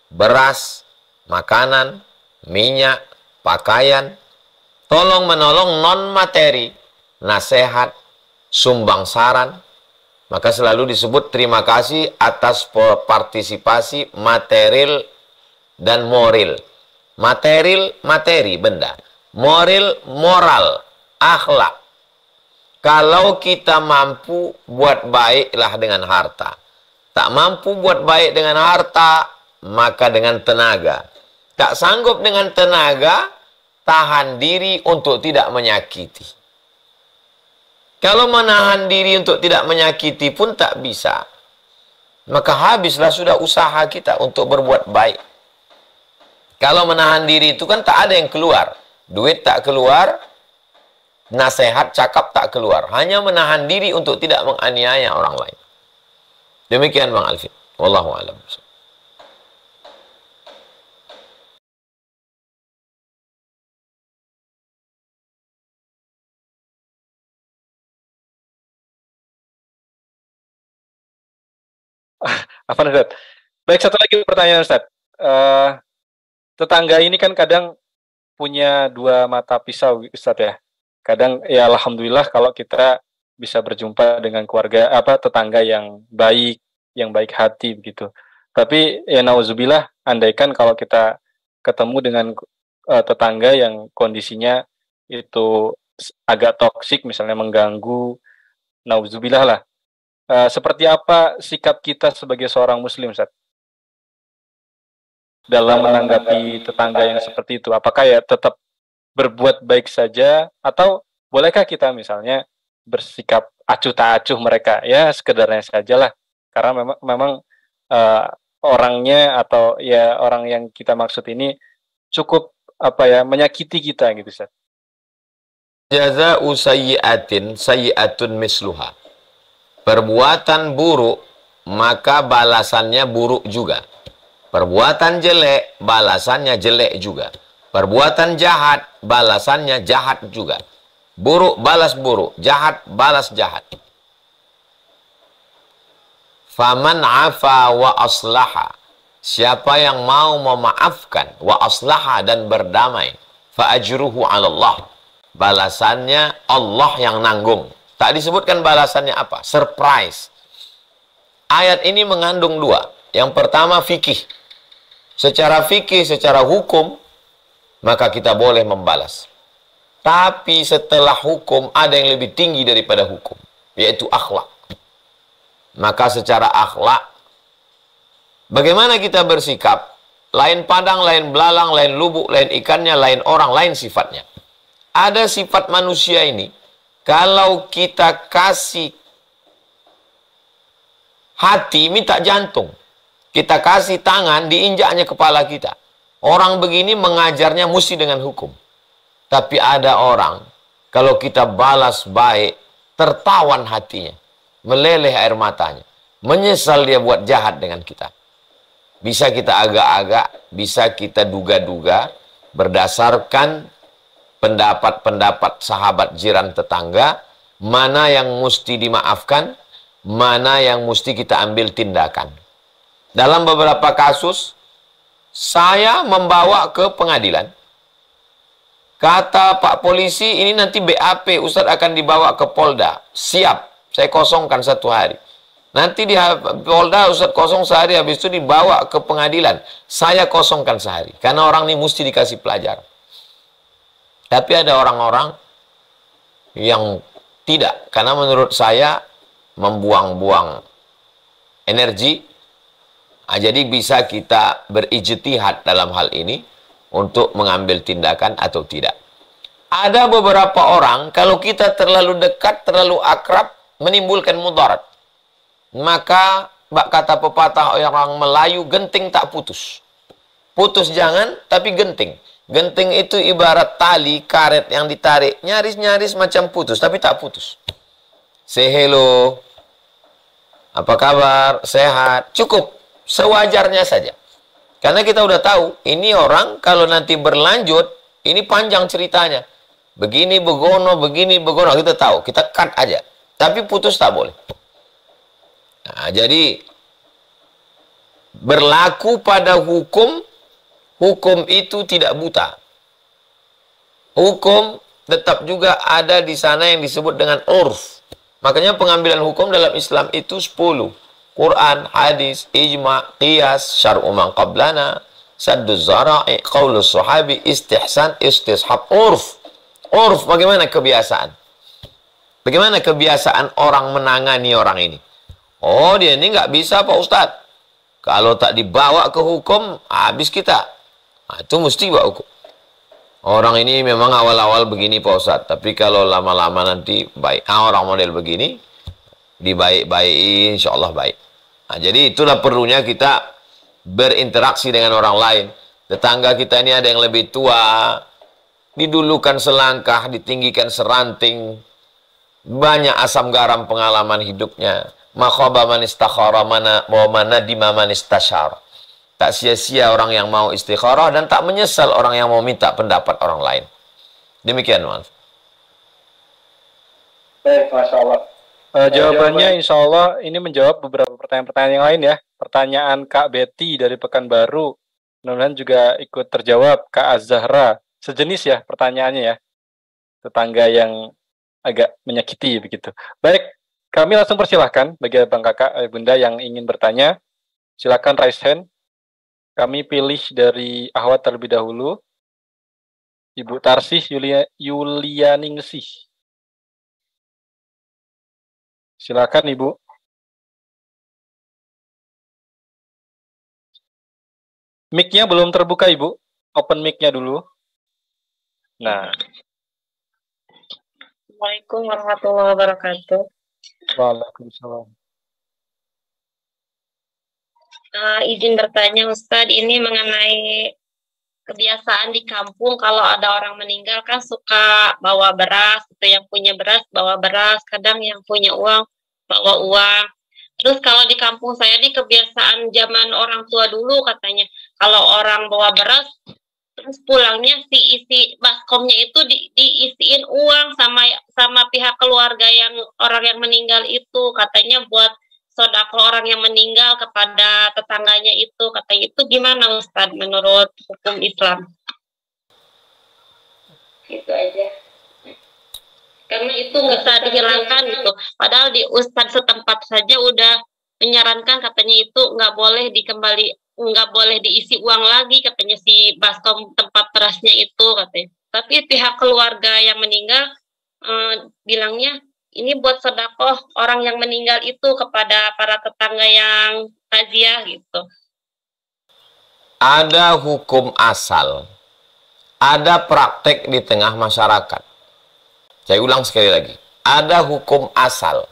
beras, makanan, minyak, pakaian. Tolong menolong non materi, nasihat, sumbang saran. Maka selalu disebut terima kasih atas partisipasi material dan moral. Material, materi, benda. Moral, moral, akhlak. Kalau kita mampu, buat baiklah dengan harta. Tak mampu buat baik dengan harta, maka dengan tenaga. Tak sanggup dengan tenaga, tahan diri untuk tidak menyakiti. Kalau menahan diri untuk tidak menyakiti pun tak bisa, maka habislah sudah usaha kita untuk berbuat baik. Kalau menahan diri itu kan tak ada yang keluar. Duit tak keluar, nasihat cakap tak keluar. Hanya menahan diri untuk tidak menganiaya orang lain. Demikian Bang Alvin. Wallahu a'lam. Apa Ustaz? Baik, satu lagi pertanyaan Ustaz. Tetangga ini kan kadang punya dua mata pisau Ustaz ya. Kadang ya alhamdulillah kalau kita bisa berjumpa dengan keluarga tetangga yang baik hati begitu. Tapi ya nauzubillah, andaikan kalau kita ketemu dengan tetangga yang kondisinya itu agak toksik, misalnya mengganggu, nauzubillah lah. Seperti apa sikap kita sebagai seorang muslim, Ustaz, dalam menanggapi tetangga yang seperti itu? Apakah ya tetap berbuat baik saja, atau bolehkah kita misalnya bersikap acuh tak acuh mereka, ya sekedarnya sajalah, karena memang orangnya atau ya orang yang kita maksud ini cukup menyakiti kita gitu, Ustaz. Jaza'u sayyi'atin sayyi'atun misluha. Perbuatan buruk, maka balasannya buruk juga. Perbuatan jelek, balasannya jelek juga. Perbuatan jahat, balasannya jahat juga. Buruk balas buruk, jahat balas jahat. Faman afa wa aslaha. Siapa yang mau memaafkan, wa aslaha, dan berdamai, fa ajruhu 'ala Allah. Balasannya Allah yang nanggung. Tak disebutkan balasannya apa. Surprise. Ayat ini mengandung dua. Yang pertama fikih. Secara fikih, secara hukum, maka kita boleh membalas. Tapi setelah hukum, ada yang lebih tinggi daripada hukum, yaitu akhlak. Maka secara akhlak, bagaimana kita bersikap? Lain padang, lain belalang, lain lubuk, lain ikannya, lain orang, lain sifatnya. Ada sifat manusia ini, kalau kita kasih hati, minta jantung. Kita kasih tangan, diinjaknya kepala kita. Orang begini mengajarnya mesti dengan hukum. Tapi ada orang, kalau kita balas baik, tertawan hatinya. Meleleh air matanya. Menyesal dia buat jahat dengan kita. Bisa kita agak-agak, bisa kita duga-duga, berdasarkan pendapat-pendapat sahabat jiran tetangga, mana yang mesti dimaafkan, mana yang mesti kita ambil tindakan. Dalam beberapa kasus, saya membawa ke pengadilan. Kata Pak Polisi, ini nanti BAP, Ustadz akan dibawa ke Polda. Siap, saya kosongkan 1 hari. Nanti di Polda Ustadz kosong sehari, habis itu dibawa ke pengadilan. Saya kosongkan sehari, karena orang ini mesti dikasih pelajaran. Tapi ada orang-orang yang tidak, karena menurut saya membuang-buang energi. Jadi bisa kita berijtihad dalam hal ini untuk mengambil tindakan atau tidak. Ada beberapa orang, kalau kita terlalu dekat, terlalu akrab, menimbulkan mudarat. Maka kata pepatah orang Melayu, genting tak putus. Putus jangan, tapi genting. Genting itu ibarat tali karet yang ditarik, nyaris-nyaris macam putus, tapi tak putus. Say hello, apa kabar, sehat, cukup, sewajarnya saja. Karena kita udah tahu, ini orang kalau nanti berlanjut, ini panjang ceritanya. Begini begono, kita tahu, kita cut aja. Tapi putus tak boleh. Nah, jadi berlaku pada hukum, hukum itu tidak buta. Hukum tetap juga ada di sana yang disebut dengan urf. Makanya pengambilan hukum dalam Islam itu 10. Quran, hadis, ijma', qiyas, syar'u man qablana, sadduz zara'i, qaulus sahabi, istihsan, istishab, urf. Urf, bagaimana kebiasaan? Bagaimana kebiasaan orang menangani orang ini? Oh, dia ini nggak bisa Pak Ustadz. Kalau tak dibawa ke hukum, habis kita. Nah, itu mesti bawa hukum. Orang ini memang awal-awal begini Pak Ustadz, tapi kalau lama-lama nanti baik. Orang model begini, dibaik-baikin, insya Allah baik. Nah, jadi itulah perlunya kita berinteraksi dengan orang lain. Tetangga kita ini ada yang lebih tua, didulukan selangkah, ditinggikan seranting, banyak asam garam pengalaman hidupnya. Makhaba man istakhara wa manadima man istashara. Tak sia-sia orang yang mau istikharah dan tak menyesal orang yang mau minta pendapat orang lain. Demikian, Mas. Baik, Masya Allah. Jawabannya insya Allah ini menjawab beberapa pertanyaan-pertanyaan yang lain ya. Pertanyaan Kak Betty dari Pekanbaru, mudah-mudahan juga ikut terjawab. Kak Az-Zahra, sejenis ya pertanyaannya ya. Tetangga yang agak menyakiti begitu. Baik, kami langsung persilahkan bagi Abang Kakak, Bunda yang ingin bertanya. Silakan raise hand. Kami pilih dari Ahwat terlebih dahulu. Ibu Tarsih Yulianingsih. Silakan Ibu. Mic-nya belum terbuka Ibu. Open mic-nya dulu. Nah. Assalamualaikum warahmatullahi wabarakatuh. Waalaikumsalam. Izin bertanya Ustadz, ini mengenai kebiasaan di kampung kalau ada orang meninggal kan suka bawa beras, itu yang punya beras bawa beras, kadang yang punya uang bawa uang. Terus kalau di kampung saya nih kebiasaan zaman orang tua dulu katanya, kalau orang bawa beras terus pulangnya si isi baskomnya itu diisiin uang sama pihak keluarga yang orang yang meninggal itu, katanya buat sodako orang yang meninggal kepada tetangganya itu, katanya itu gimana Ustadz menurut hukum Islam? Itu aja. Karena itu nggak bisa dihilangkan gitu. Padahal di Ustadz setempat saja udah menyarankan katanya itu nggak boleh nggak boleh diisi uang lagi katanya si baskom tempat berasnya itu katanya. Tapi pihak keluarga yang meninggal bilangnya ini buat sedekah orang yang meninggal itu kepada para tetangga yang takziah gitu. Ada hukum asal, ada praktek di tengah masyarakat. Saya ulang sekali lagi, ada hukum asal.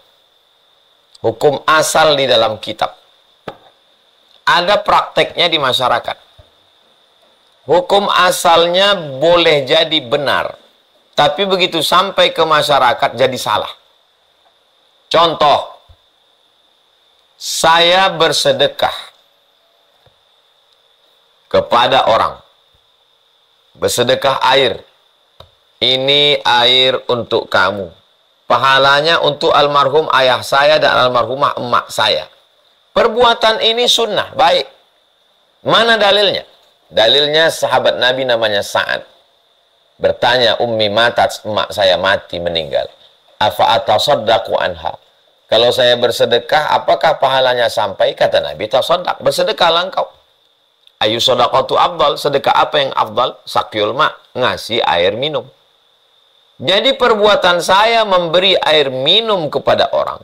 Hukum asal di dalam kitab. Ada prakteknya di masyarakat. Hukum asalnya boleh jadi benar, tapi begitu sampai ke masyarakat jadi salah. Contoh, saya bersedekah kepada orang. Bersedekah air. Ini air untuk kamu. Pahalanya untuk almarhum ayah saya dan almarhumah emak saya. Perbuatan ini sunnah, baik. Mana dalilnya? Dalilnya sahabat Nabi namanya Sa'ad. Bertanya, ummi matat, emak saya mati meninggal. Afa atasaddaqu anha. Kalau saya bersedekah, apakah pahalanya sampai? Kata Nabi, tasaddaq, bersedekahlah engkau. Ayu sadaqatu afdal, sedekah apa yang afdal? Sakyul ma, ngasih air minum. Jadi perbuatan saya memberi air minum kepada orang,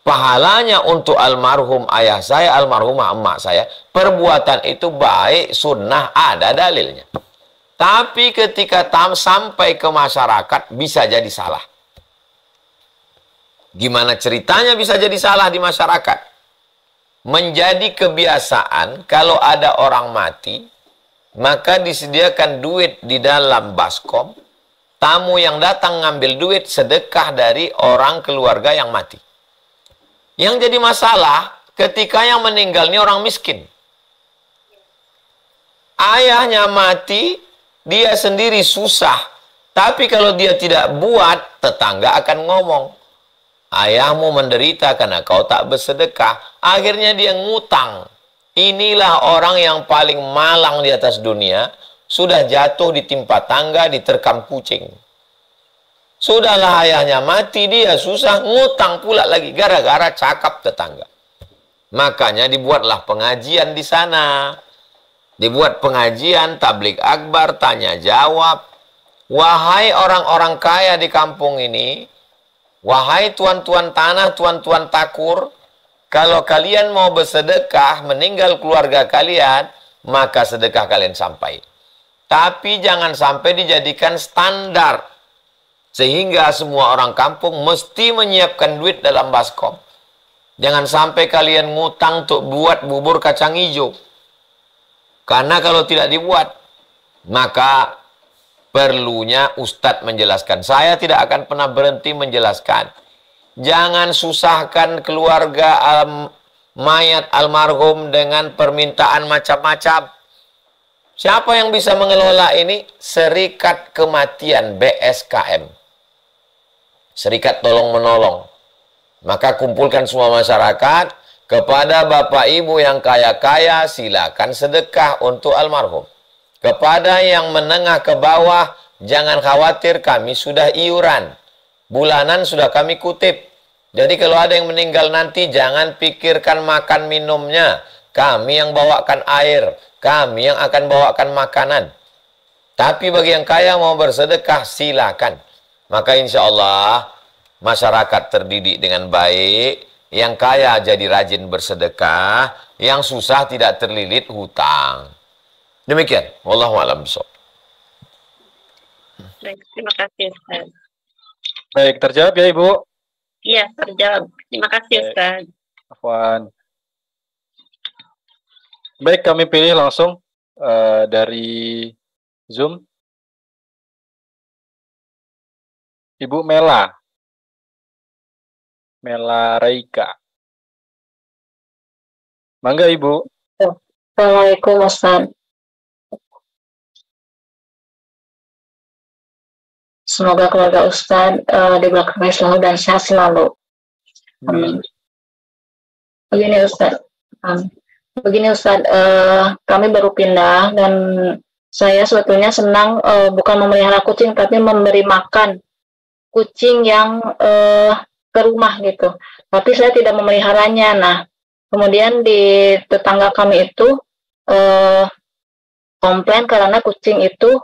pahalanya untuk almarhum ayah saya, almarhumah emak saya. Perbuatan itu baik, sunnah, ada dalilnya. Tapi ketika sampai ke masyarakat, bisa jadi salah. Gimana ceritanya bisa jadi salah di masyarakat? Menjadi kebiasaan, kalau ada orang mati, maka disediakan duit di dalam baskom. Tamu yang datang ngambil duit sedekah dari orang keluarga yang mati. Yang jadi masalah, ketika yang meninggal ini orang miskin. Ayahnya mati, dia sendiri susah. Tapi kalau dia tidak buat, tetangga akan ngomong, ayahmu menderita karena kau tak bersedekah. Akhirnya dia ngutang. Inilah orang yang paling malang di atas dunia. Sudah jatuh ditimpa tangga, diterkam kucing. Sudahlah ayahnya mati, dia susah, ngutang pula lagi. Gara-gara cakap tetangga. Makanya dibuatlah pengajian di sana. Dibuat pengajian, tablik akbar, tanya jawab. Wahai orang-orang kaya di kampung ini, wahai tuan-tuan tanah, tuan-tuan takur, kalau kalian mau bersedekah, meninggal keluarga kalian, maka sedekah kalian sampai. Tapi jangan sampai dijadikan standar, sehingga semua orang kampung mesti menyiapkan duit dalam baskom. Jangan sampai kalian ngutang untuk buat bubur kacang hijau. Karena kalau tidak dibuat, maka perlunya Ustadz menjelaskan. Saya tidak akan pernah berhenti menjelaskan. Jangan susahkan keluarga mayat almarhum dengan permintaan macam-macam. Siapa yang bisa mengelola ini? Serikat Kematian BSKM. Serikat Tolong Menolong. Maka kumpulkan semua masyarakat, kepada bapak ibu yang kaya-kaya silakan sedekah untuk almarhum. Kepada yang menengah ke bawah, jangan khawatir, kami sudah iuran. Bulanan sudah kami kutip. Jadi kalau ada yang meninggal nanti, jangan pikirkan makan minumnya. Kami yang bawakan air, kami yang akan bawakan makanan. Tapi bagi yang kaya mau bersedekah, silakan. Maka insya Allah masyarakat terdidik dengan baik, yang kaya jadi rajin bersedekah, yang susah tidak terlilit hutang. Demikian, wallahu a'lam bishawab. Baik, terima kasih Ustaz. Baik, terjawab ya Ibu? Iya, terjawab. Terima kasih Ustaz. Afwan. Baik, kami pilih langsung dari Zoom. Ibu Mela. Mela Raika. Mangga Ibu. Assalamualaikum Ustaz. Semoga keluarga Ustaz diberkahi selalu dan sehat selalu. Amin. Begini Ustaz. Begini Ustaz, kami baru pindah dan saya sebetulnya senang bukan memelihara kucing tapi memberi makan kucing yang ke rumah gitu. Tapi saya tidak memeliharanya. Nah, kemudian di tetangga kami itu komplain karena kucing itu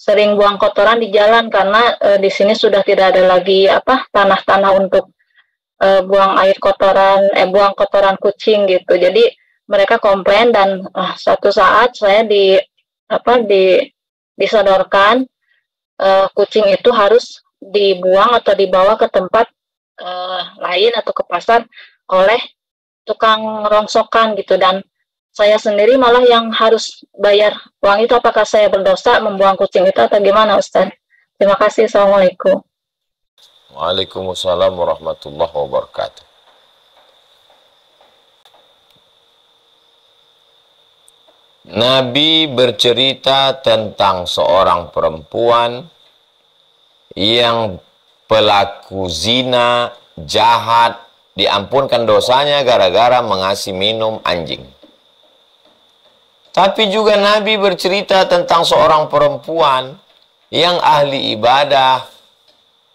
sering buang kotoran di jalan karena di sini sudah tidak ada lagi tanah-tanah untuk buang buang kotoran kucing gitu. Jadi mereka komplain dan suatu saat saya disodorkan kucing itu harus dibuang atau dibawa ke tempat lain atau ke pasar oleh tukang rongsokan gitu, dan saya sendiri malah yang harus bayar uang itu. Apakah saya berdosa membuang kucing itu atau gimana Ustaz? Terima kasih. Assalamualaikum. Waalaikumsalam warahmatullahi wabarakatuh. Nabi bercerita tentang seorang perempuan yang pelaku zina, jahat, diampunkan dosanya gara-gara mengasih minum anjing. Tapi juga Nabi bercerita tentang seorang perempuan yang ahli ibadah,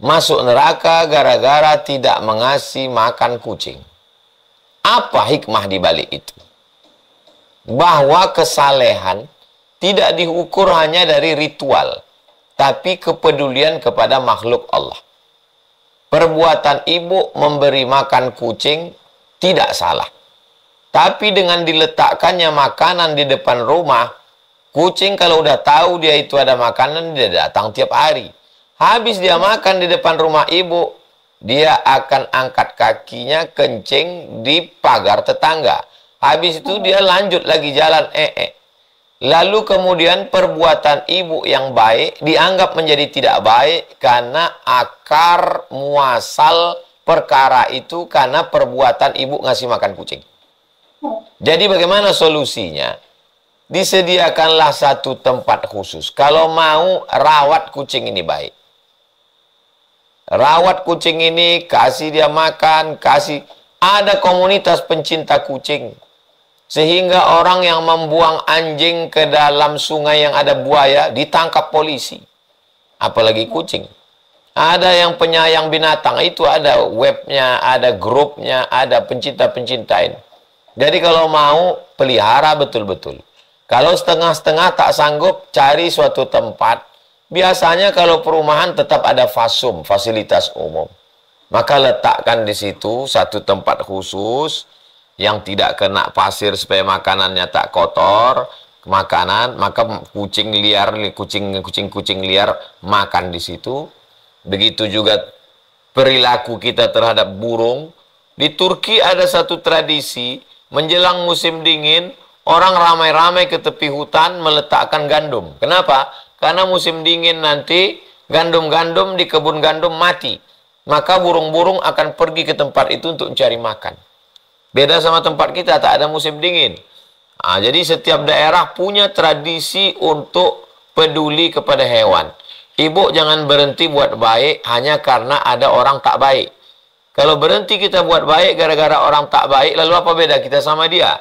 masuk neraka gara-gara tidak mengasih makan kucing. Apa hikmah di balik itu? Bahwa kesalehan tidak diukur hanya dari ritual, tapi kepedulian kepada makhluk Allah. Perbuatan ibu memberi makan kucing tidak salah. Tapi dengan diletakkannya makanan di depan rumah, kucing kalau udah tahu dia itu ada makanan, dia datang tiap hari. Habis dia makan di depan rumah ibu, dia akan angkat kakinya kencing di pagar tetangga. Habis itu dia lanjut lagi jalan Lalu kemudian perbuatan ibu yang baik dianggap menjadi tidak baik karena akar muasal perkara itu karena perbuatan ibu ngasih makan kucing. Jadi bagaimana solusinya? Disediakanlah satu tempat khusus. Kalau mau rawat kucing ini baik. Rawat kucing ini, kasih dia makan, ada komunitas pencinta kucing. Sehingga orang yang membuang anjing ke dalam sungai yang ada buaya ditangkap polisi. Apalagi kucing. Ada yang penyayang binatang, itu ada webnya, ada grupnya, ada pencinta-pencinta ini. Jadi kalau mau, pelihara betul-betul. Kalau setengah-setengah tak sanggup, cari suatu tempat. Biasanya kalau perumahan tetap ada fasum, fasilitas umum. Maka letakkan di situ satu tempat khusus yang tidak kena pasir supaya makanannya tak kotor, makanan, maka kucing liar, kucing liar makan di situ. Begitu juga perilaku kita terhadap burung. Di Turki ada satu tradisi, menjelang musim dingin, orang ramai-ramai ke tepi hutan meletakkan gandum. Kenapa? Karena musim dingin nanti gandum-gandum di kebun gandum mati. Maka burung-burung akan pergi ke tempat itu untuk mencari makan. Beda sama tempat kita, tak ada musim dingin. Jadi setiap daerah punya tradisi untuk peduli kepada hewan. Ibu jangan berhenti buat baik hanya karena ada orang tak baik. Kalau berhenti kita buat baik gara-gara orang tak baik, lalu apa beda kita sama dia?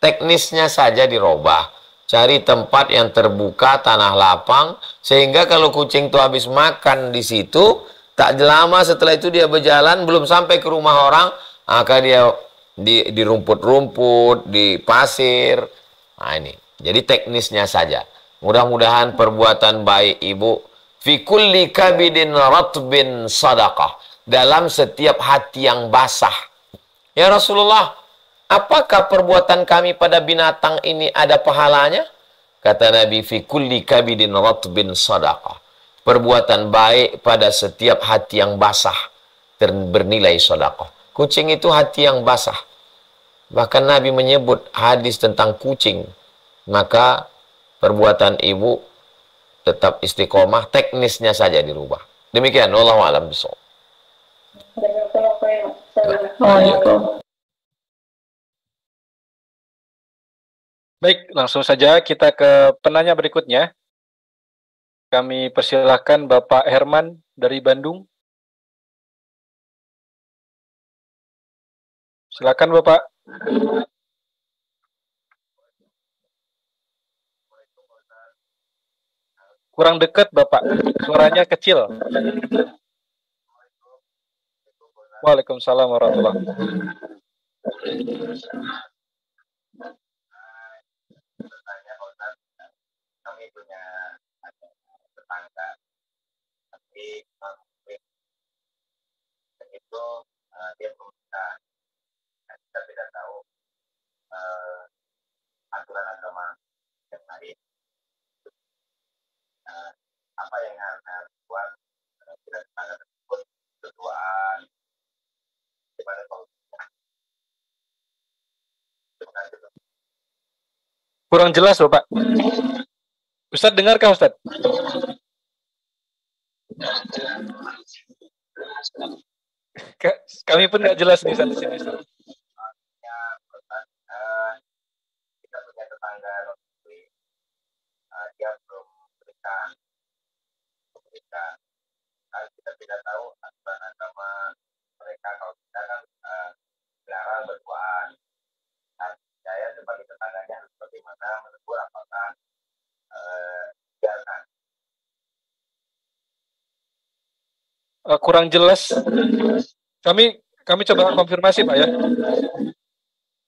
Teknisnya saja dirubah. Cari tempat yang terbuka, tanah lapang, sehingga kalau kucing itu habis makan di situ, tak lama setelah itu dia berjalan, belum sampai ke rumah orang, maka dia di rumput-rumput, di pasir. Nah ini, jadi teknisnya saja. Mudah-mudahan perbuatan baik ibu, fi kulli kabidin ratbin sadaqah, dalam setiap hati yang basah. Ya Rasulullah, apakah perbuatan kami pada binatang ini ada pahalanya? Kata Nabi, fi kulli kabidin ratbin sadaqah. Perbuatan baik pada setiap hati yang basah bernilai sedekah. Kucing itu hati yang basah. Bahkan Nabi menyebut hadis tentang kucing. Maka perbuatan ibu tetap istiqomah, teknisnya saja dirubah. Demikian, wallahu a'lam bishawab. Baik, langsung saja kita ke penanya berikutnya. Kami persilahkan Bapak Herman dari Bandung. Silakan Bapak. Kurang dekat Bapak, suaranya kecil. Waalaikumsalam warahmatullahi wabarakatuh. Kami punya tetangga, tapi itu dia pemerintah. Kita tidak tahu aturan agama yang lain. Apa yang harus buat bila tetangga tersebut berduaan kepada Allah. Kurang jelas Bapak. Ustadz dengarkah Ustadz? Kami pun nggak jelas nih sampai sini. Kita punya tetangga Muslim, dia belum berikan. Kita tidak tahu aturan agama mereka. Kalau kita kan dilarang berduaan. Saya sebagai tetangganya harus bagaimana menegur apakah biarkan. Kurang jelas. Kami coba konfirmasi Pak ya.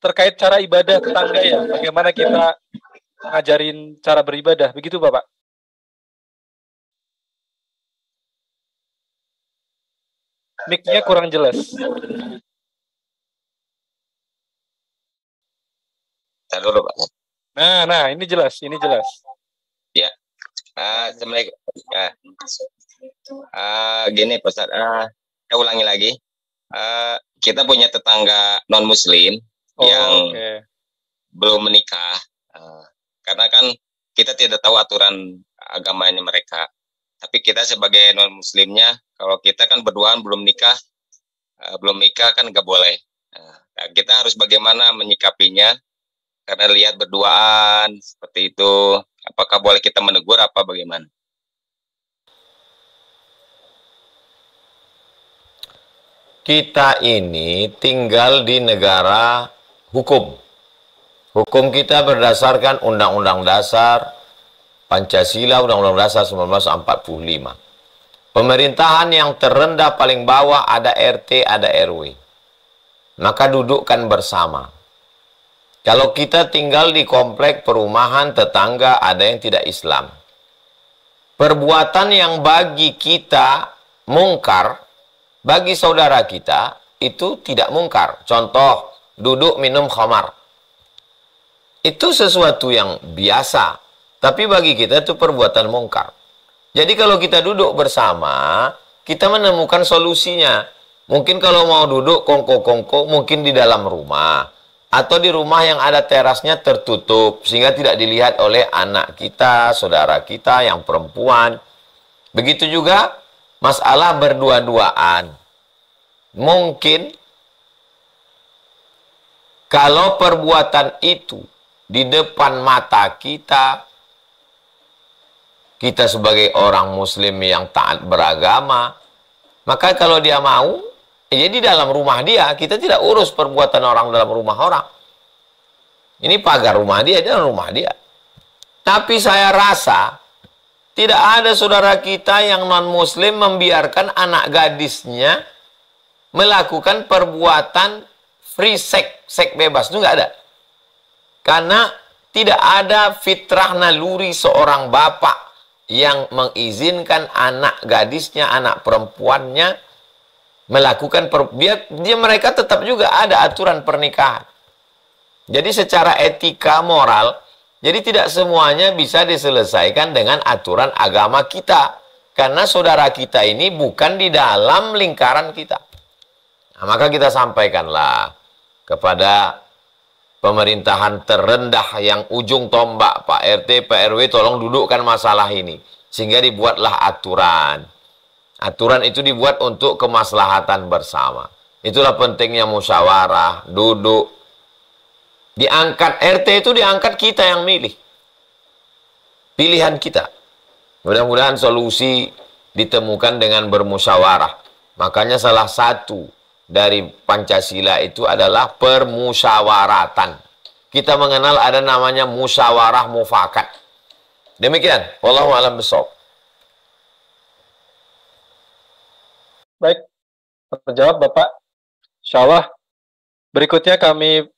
Terkait cara ibadah tetangga ya, bagaimana kita ngajarin cara beribadah, begitu Bapak? Mic-nya kurang jelas. Dulu Pak. Nah, ini jelas, Ya. Assalamualaikum. Gini Pak Ustaz, saya ulangi lagi. Kita punya tetangga non Muslim yang belum menikah, karena kan kita tidak tahu aturan agamanya mereka. Tapi kita sebagai non Muslimnya, kalau kita kan berduaan belum nikah kan nggak boleh. Kita harus bagaimana menyikapinya? Karena lihat berduaan seperti itu, apakah boleh kita menegur apa bagaimana? Kita ini tinggal di negara hukum. Hukum kita berdasarkan Undang-Undang Dasar Pancasila, Undang-Undang Dasar 1945. Pemerintahan yang terendah paling bawah ada RT, ada RW. Maka dudukkan bersama. Kalau kita tinggal di komplek perumahan tetangga ada yang tidak Islam. Perbuatan yang bagi kita mungkar, bagi saudara kita itu tidak mungkar. Contoh, duduk minum khamar. Itu sesuatu yang biasa. Tapi bagi kita itu perbuatan mungkar. Jadi kalau kita duduk bersama, kita menemukan solusinya. Mungkin kalau mau duduk kongko-kongko, mungkin di dalam rumah. Atau di rumah yang ada terasnya tertutup, sehingga tidak dilihat oleh anak kita, saudara kita yang perempuan. Begitu juga masalah berdua-duaan. Mungkin kalau perbuatan itu di depan mata kita sebagai orang muslim yang taat beragama, maka kalau dia mau, Jadi dalam rumah dia, kita tidak urus perbuatan orang dalam rumah orang. Ini pagar rumah dia, dalam rumah dia. Tapi saya rasa tidak ada saudara kita yang non-muslim membiarkan anak gadisnya melakukan perbuatan free sex, seks bebas. Itu nggak ada. Karena tidak ada fitrah naluri seorang bapak yang mengizinkan anak gadisnya, anak perempuannya melakukan dia mereka tetap juga ada aturan pernikahan. Jadi secara etika moral, jadi tidak semuanya bisa diselesaikan dengan aturan agama kita. Karena saudara kita ini bukan di dalam lingkaran kita. Nah, maka kita sampaikanlah kepada pemerintahan terendah yang ujung tombak, Pak RT, Pak RW, tolong dudukkan masalah ini. Sehingga dibuatlah aturan. Aturan itu dibuat untuk kemaslahatan bersama. Itulah pentingnya musyawarah, duduk. Diangkat, RT itu diangkat kita yang milih. Pilihan kita. Mudah-mudahan solusi ditemukan dengan bermusyawarah. Makanya salah satu dari Pancasila itu adalah permusyawaratan. Kita mengenal ada namanya musyawarah mufakat. Demikian. Wallahu a'lam bishawab. Baik, terjawab Bapak. Insyaallah. Berikutnya kami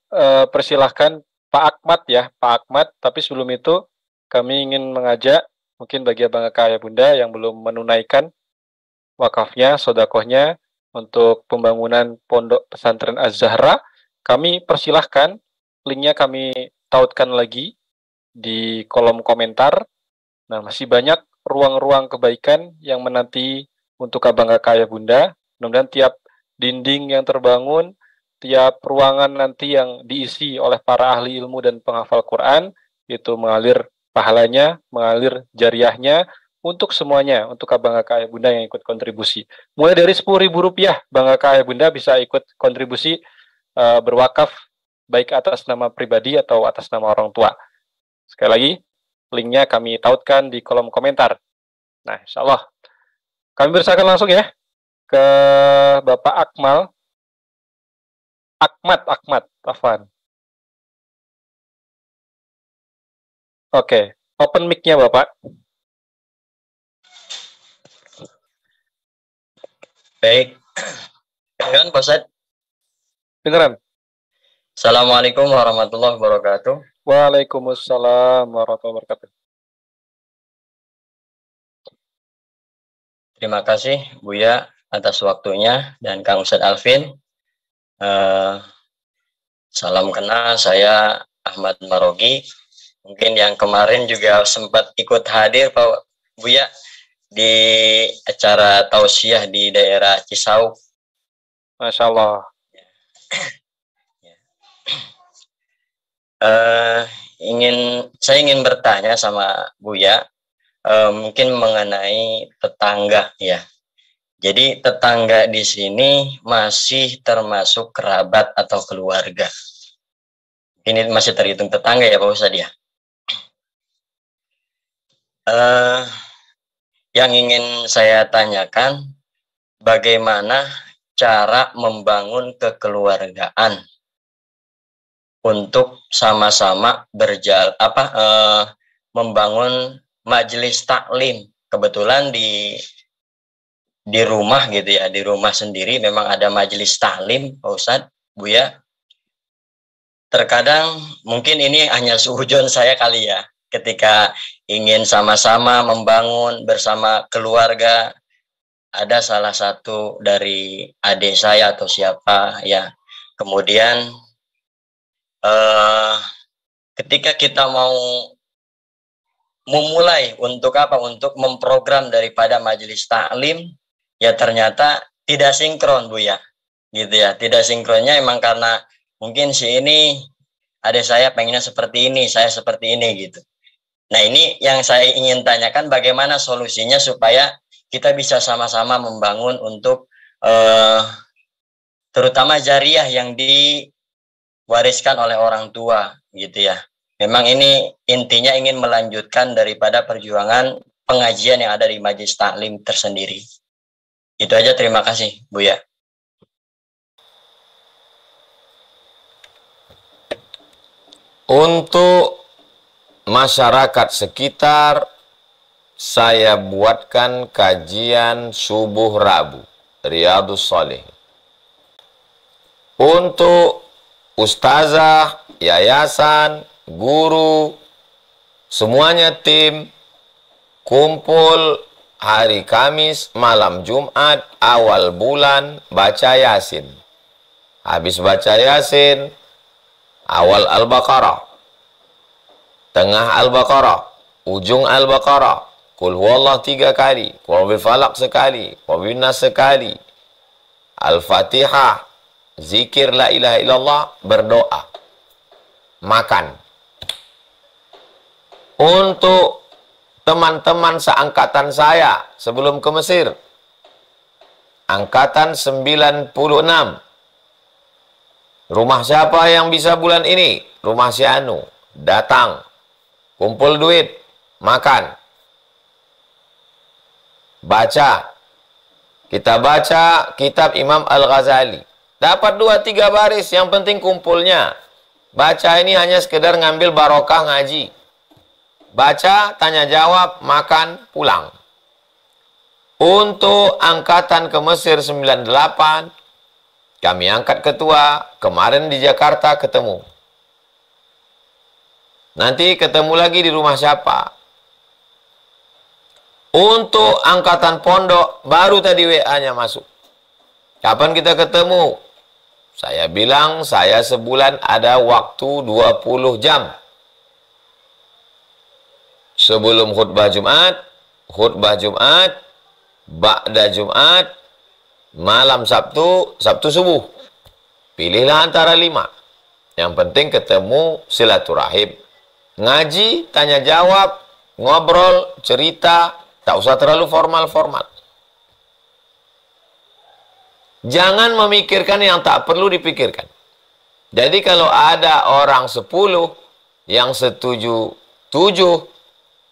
persilahkan Pak Ahmad ya, Pak Ahmad. Tapi sebelum itu kami ingin mengajak mungkin bagi abang kakak ayah bunda yang belum menunaikan wakafnya, sodakohnya untuk pembangunan Pondok Pesantren Az-Zahra, kami persilahkan, linknya kami tautkan lagi di kolom komentar. Nah, masih banyak ruang-ruang kebaikan yang menanti untuk abang kakak ayah bunda. Mudah-mudahan tiap dinding yang terbangun, tiap ruangan nanti yang diisi oleh para ahli ilmu dan penghafal Quran, itu mengalir pahalanya, mengalir jariahnya, untuk semuanya, untuk abang kakak ayah bunda yang ikut kontribusi. Mulai dari Rp10.000, abang kakak ayah bunda bisa ikut kontribusi berwakaf, baik atas nama pribadi atau atas nama orang tua. Sekali lagi, linknya kami tautkan di kolom komentar. Nah, insya Allah. Kami persilakan langsung ya ke Bapak Ahmad, Afwan. Oke, open mic-nya Bapak. Baik. Dengeran Pak Ustadz? Dengeran. Assalamualaikum warahmatullahi wabarakatuh. Waalaikumsalam warahmatullahi wabarakatuh. Terima kasih Buya atas waktunya dan Kang Ustadz Alvin. Salam kenal, saya Ahmad Marogi. Mungkin yang kemarin juga sempat ikut hadir Pak Buya di acara tausiah di daerah Cisauk. Masya Allah. Saya ingin bertanya sama Buya, mungkin mengenai tetangga ya. Jadi tetangga di sini masih termasuk kerabat atau keluarga. Ini masih terhitung tetangga ya Pak Ustadz ya. Yang ingin saya tanyakan, bagaimana cara membangun kekeluargaan untuk sama-sama membangun majelis taklim. Kebetulan di rumah gitu ya, di rumah sendiri memang ada majelis taklim Pak Ustadz, Buya. Terkadang mungkin ini hanya suudzon saya kali ya, ketika ingin sama-sama membangun bersama keluarga, ada salah satu dari adik saya atau siapa ya, kemudian ketika kita mau memulai untuk memprogram daripada majelis taklim, ya ternyata tidak sinkron Bu ya, gitu ya. Tidak sinkronnya emang karena mungkin si ini adik saya pengennya seperti ini, saya seperti ini gitu. Nah ini yang saya ingin tanyakan, bagaimana solusinya supaya kita bisa sama-sama membangun untuk terutama jariah yang diwariskan oleh orang tua gitu ya. Memang ini intinya ingin melanjutkan daripada perjuangan pengajian yang ada di majelis taklim tersendiri. Itu aja, terima kasih Bu ya. Untuk masyarakat sekitar, saya buatkan kajian subuh Rabu, Riyadhus Shalihin. Untuk ustazah, yayasan, guru, semuanya tim, kumpul hari Kamis, malam Jumat, awal bulan, baca Yasin. Habis baca Yasin, awal Al-Baqarah, tengah Al-Baqarah, ujung Al-Baqarah, Qul huwallah 3 kali, Qul bil falaq sekali, Qul bin nas sekali, Al-Fatihah, zikir la ilaha illallah, berdoa, makan. Untuk teman-teman seangkatan saya sebelum ke Mesir, angkatan 96, rumah siapa yang bisa bulan ini? Rumah si Anu. Datang, kumpul duit, makan, baca. Kita baca kitab Imam Al-Ghazali. Dapat 2-3 baris, yang penting kumpulnya. Baca ini hanya sekedar ngambil barokah ngaji. Baca, tanya jawab, makan, pulang. Untuk angkatan ke Mesir 98, kami angkat ketua, kemarin di Jakarta ketemu. Nanti ketemu lagi di rumah siapa. Untuk angkatan pondok, baru tadi WA-nya masuk. Kapan kita ketemu? Saya bilang, saya sebulan ada waktu 20 jam. Sebelum khutbah Jumat, ba'da Jumat, malam Sabtu, Sabtu subuh. Pilihlah antara 5. Yang penting ketemu, silaturahim. Ngaji, tanya jawab, ngobrol, cerita, tak usah terlalu formal-formal. Jangan memikirkan yang tak perlu dipikirkan. Jadi kalau ada orang 10 yang setuju 7,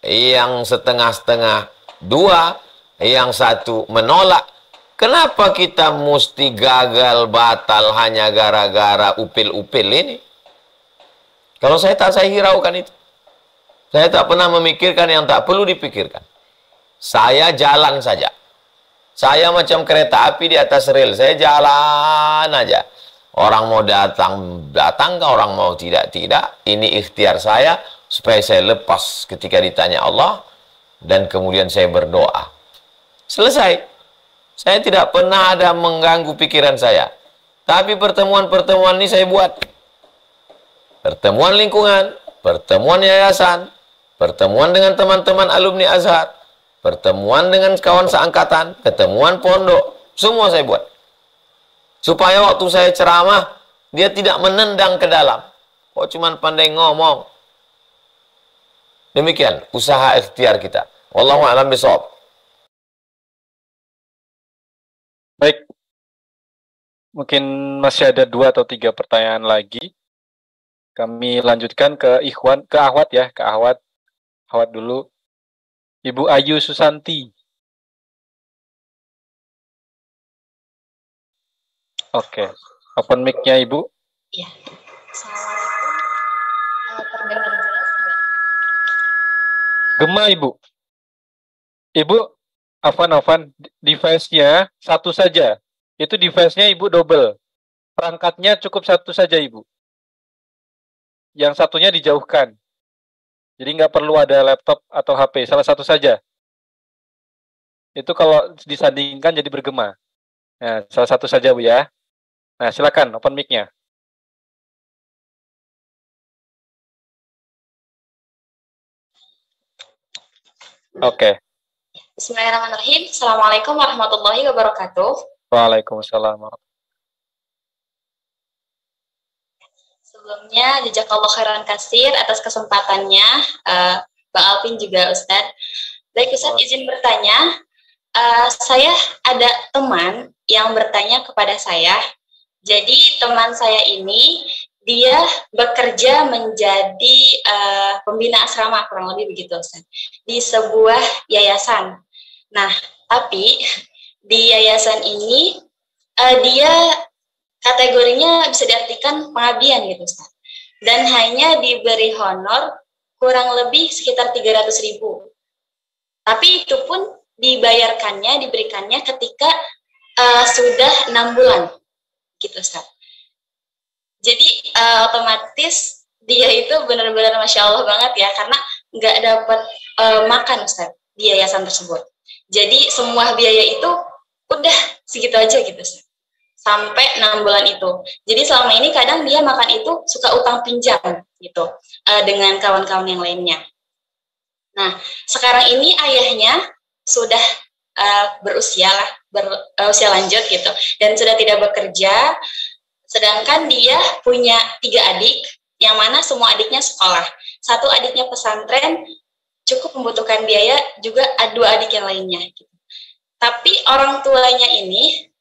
yang setengah-setengah 2, yang 1 menolak, kenapa kita mesti gagal batal hanya gara-gara upil-upil ini? Kalau saya hiraukan itu. Saya tak pernah memikirkan yang tak perlu dipikirkan. Saya jalan saja. Saya macam kereta api di atas rel. Saya jalan aja. Orang mau datang, datang. Orang mau tidak. Ini ikhtiar saya supaya saya lepas ketika ditanya Allah. Dan kemudian saya berdoa. Selesai. Saya tidak pernah ada mengganggu pikiran saya. Tapi pertemuan-pertemuan ini saya buat. Pertemuan lingkungan, pertemuan yayasan, pertemuan dengan teman-teman alumni Azhar, pertemuan dengan kawan seangkatan, ketemuan pondok, semua saya buat. Supaya waktu saya ceramah, dia tidak menendang ke dalam. Kok cuman pandai ngomong. Demikian usaha ikhtiar kita. Wallahu a'lam bishawab. Baik. Mungkin masih ada 2 atau 3 pertanyaan lagi. Kami lanjutkan ke Ikhwan, ke Ahwat ya, ke Ahwat. Ahwat dulu. Ibu Ayu Susanti. Oke. Open mic-nya Ibu. Ya. Assalamualaikum. Terdengar jelas nggak? Gema Ibu. Ibu, Afan, device-nya 1 saja. Itu device-nya Ibu double. Perangkatnya cukup 1 saja Ibu. Yang satunya dijauhkan. Jadi nggak perlu ada laptop atau HP, salah 1 saja. Itu kalau disandingkan jadi bergema. Nah, salah 1 saja Bu ya. Nah, silakan open mic-nya. Oke. Bismillahirrahmanirrahim. Assalamualaikum warahmatullahi wabarakatuh. Waalaikumsalam. Sebelumnya, jazakallahu khairan katsir atas kesempatannya, Bang Alvin juga Ustadz. Baik Ustadz, izin bertanya. Saya ada teman yang bertanya kepada saya. Jadi teman saya ini, dia bekerja menjadi pembina asrama, kurang lebih begitu Ustadz, di sebuah yayasan. Nah, tapi di yayasan ini, dia kategorinya bisa diartikan pengabdian gitu Ustaz. dan hanya diberi honor kurang lebih sekitar 300.000. Tapi itu pun diberikannya ketika sudah 6 bulan, gitu Ustaz. Jadi otomatis dia itu benar-benar Masya Allah banget ya, karena nggak dapat makan Ustaz di yayasan tersebut. Jadi semua biaya itu udah segitu aja gitu Ustaz. Sampai 6 bulan itu. Jadi selama ini kadang dia makan itu suka utang pinjam gitu dengan kawan-kawan yang lainnya. Nah, sekarang ini ayahnya sudah berusia lanjut gitu dan sudah tidak bekerja. Sedangkan dia punya 3 adik, yang mana semua adiknya sekolah. 1 adiknya pesantren, cukup membutuhkan biaya, juga 2 adik yang lainnya. Gitu. Tapi orang tuanya ini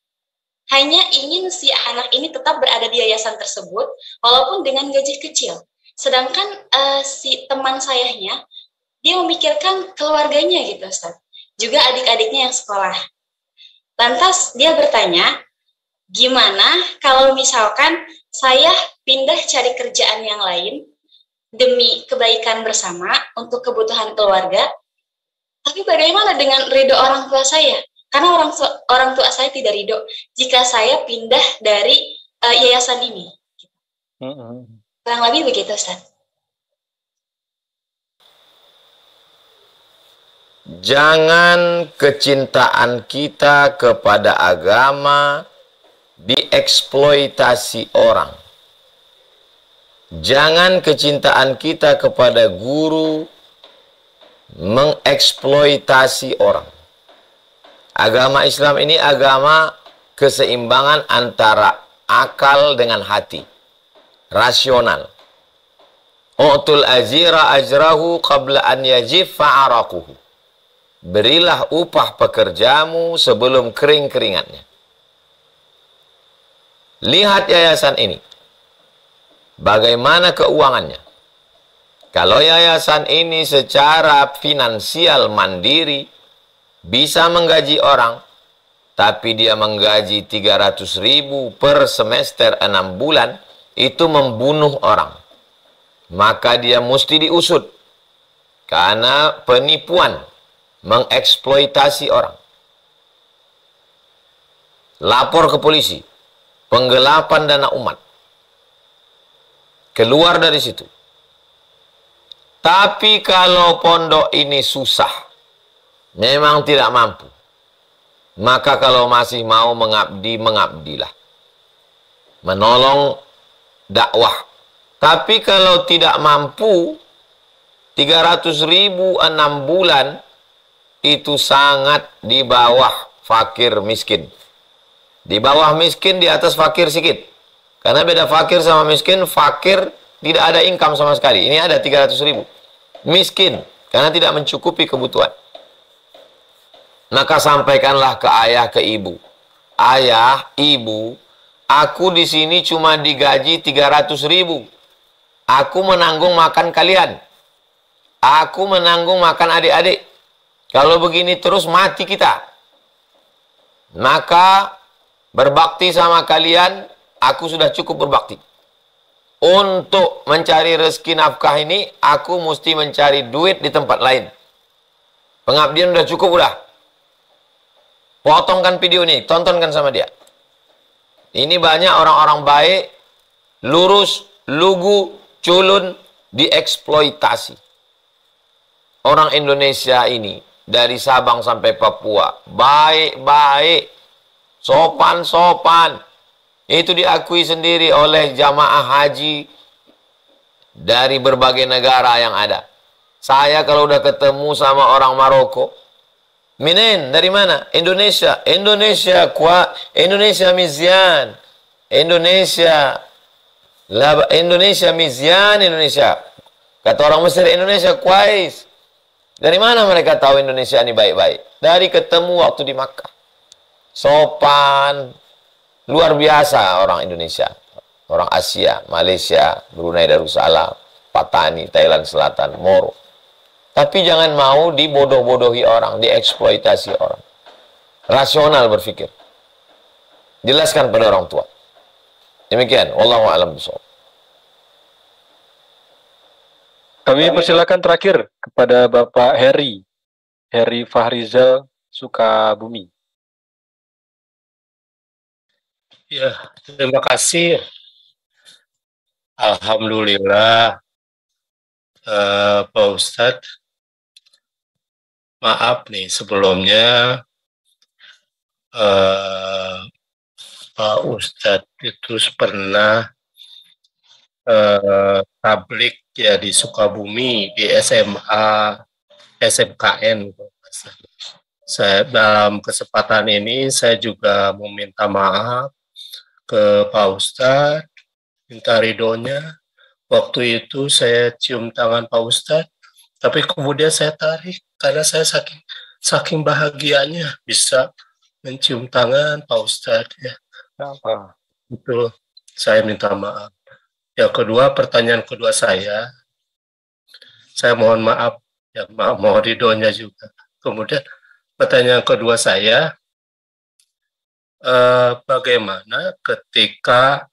hanya ingin si anak ini tetap berada di yayasan tersebut, walaupun dengan gaji kecil. Sedangkan si teman sayanya, dia memikirkan keluarganya gitu Ustaz. Juga adik-adiknya yang sekolah. Lantas dia bertanya, gimana kalau misalkan saya pindah cari kerjaan yang lain demi kebaikan bersama untuk kebutuhan keluarga, tapi bagaimana dengan ridho orang tua saya? Karena orang tua saya tidak ridho jika saya pindah dari yayasan ini. Kurang lebih begitu, Ustaz. Jangan kecintaan kita kepada agama dieksploitasi orang. Jangan kecintaan kita kepada guru mengeksploitasi orang. Agama Islam ini agama keseimbangan antara akal dengan hati. Rasional. U'tul ajira ajrahu qabla an yajiffa araquhu. Berilah upah pekerjamu sebelum kering keringatnya. Lihat yayasan ini. Bagaimana keuangannya? Kalau yayasan ini secara finansial mandiri bisa menggaji orang, tapi dia menggaji 300.000 per semester 6 bulan, itu membunuh orang. Maka dia mesti diusut. Karena penipuan, mengeksploitasi orang. Lapor ke polisi. Penggelapan dana umat. Keluar dari situ. Tapi kalau pondok ini susah, memang tidak mampu, maka kalau masih mau mengabdi, mengabdilah. Menolong dakwah. Tapi kalau tidak mampu, 300.000 6 bulan, itu sangat di bawah fakir miskin. Di bawah miskin, di atas fakir sedikit. Karena beda fakir sama miskin, fakir tidak ada income sama sekali. Ini ada 300.000. Miskin, karena tidak mencukupi kebutuhan. Maka sampaikanlah ke ayah, ke ibu. Ayah, ibu, aku di sini cuma digaji 300.000. Aku menanggung makan kalian. Aku menanggung makan adik-adik. Kalau begini terus mati kita. Maka berbakti sama kalian, aku sudah cukup berbakti. Untuk mencari rezeki nafkah ini, aku mesti mencari duit di tempat lain. Pengabdian udah cukup udah. Potongkan video ini, tontonkan sama dia. Ini banyak orang-orang baik, lurus, lugu, culun, dieksploitasi. Orang Indonesia ini, dari Sabang sampai Papua, baik-baik, sopan-sopan. Itu diakui sendiri oleh jamaah haji dari berbagai negara yang ada. Saya kalau udah ketemu sama orang Maroko, Minen, dari mana? Indonesia. Indonesia, Indonesia Mizian. Indonesia. Indonesia Mizian, Indonesia. Kata orang Mesir, Indonesia Kuais. Dari mana mereka tahu Indonesia ini baik-baik? Dari ketemu waktu di Makkah. Sopan, luar biasa orang Indonesia. Orang Asia, Malaysia, Brunei Darussalam, Patani, Thailand Selatan, Moro. Tapi jangan mau dibodoh-bodohi orang, dieksploitasi orang. Rasional berpikir. Jelaskan pada orang tua. Demikian, wallahu a'lam bishawab. Kami persilakan terakhir kepada Bapak Heri Fahrizal Sukabumi. Ya, terima kasih. Alhamdulillah, Pak Ustadz. Maaf nih sebelumnya, Pak Ustadz itu pernah tablik ya di Sukabumi, di SMA, SMKN. Saya dalam kesempatan ini saya juga meminta maaf ke Pak Ustadz, minta ridhonya. Waktu itu saya cium tangan Pak Ustadz, tapi kemudian saya tarik karena saya saking bahagianya bisa mencium tangan Pak Ustadz ya. Apa? Itu saya minta maaf. Yang kedua, pertanyaan kedua saya mohon maaf ya, mohon ridhonya juga. Kemudian pertanyaan kedua saya, bagaimana ketika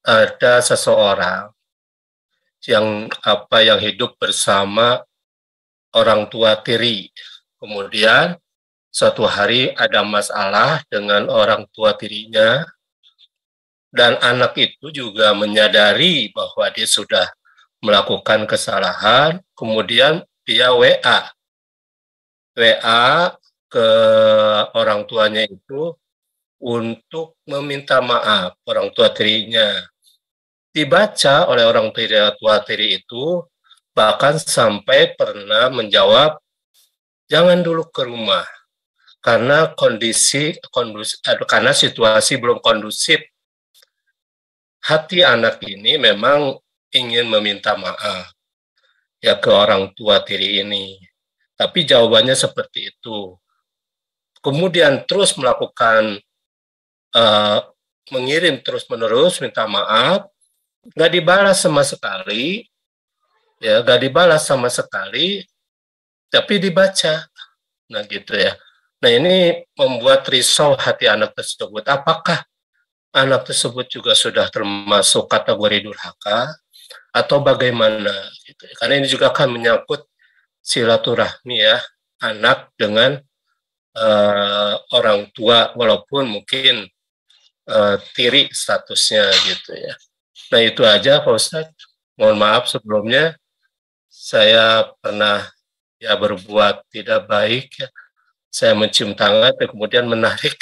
ada seseorang yang hidup bersama orang tua tiri, kemudian suatu hari ada masalah dengan orang tua tirinya, dan anak itu juga menyadari bahwa dia sudah melakukan kesalahan, kemudian dia WA ke orang tuanya itu untuk meminta maaf orang tua tirinya. Dibaca oleh orang tua tiri itu bahkan sampai pernah menjawab, jangan dulu ke rumah karena karena situasi belum kondusif. Hati anak ini memang ingin meminta maaf ya ke orang tua tiri ini, tapi jawabannya seperti itu. Kemudian terus melakukan mengirim terus-menerus minta maaf, nggak dibalas sama sekali, ya nggak dibalas sama sekali, tapi dibaca. Nah gitu ya. Nah ini membuat risau hati anak tersebut. Apakah anak tersebut juga sudah termasuk kategori durhaka atau bagaimana? Gitu. Karena ini juga akan menyangkut silaturahmi ya anak dengan orang tua walaupun mungkin tiri statusnya gitu ya. Nah itu aja Pak Ustadz. Mohon maaf sebelumnya saya pernah ya berbuat tidak baik ya. Saya mencium tangan dan kemudian menarik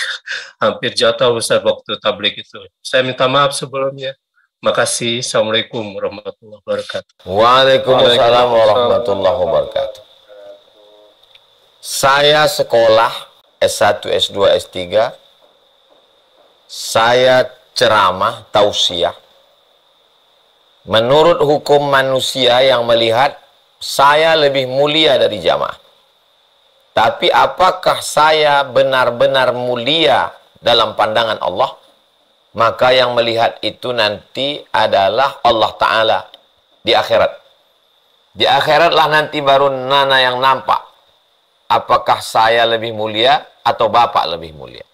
hampir jatuh Ustaz waktu tablik itu. Saya minta maaf sebelumnya. Makasih. Assalamualaikum warahmatullahi wabarakatuh. Waalaikumsalam warahmatullahi wabarakatuh. Saya sekolah S1, S2, S3. Saya ceramah, tausiah. Menurut hukum manusia yang melihat saya lebih mulia dari jamaah. Tapi apakah saya benar-benar mulia dalam pandangan Allah? Maka yang melihat itu nanti adalah Allah Ta'ala di akhirat. Di akhiratlah nanti baru nana yang nampak. Apakah saya lebih mulia atau bapak lebih mulia?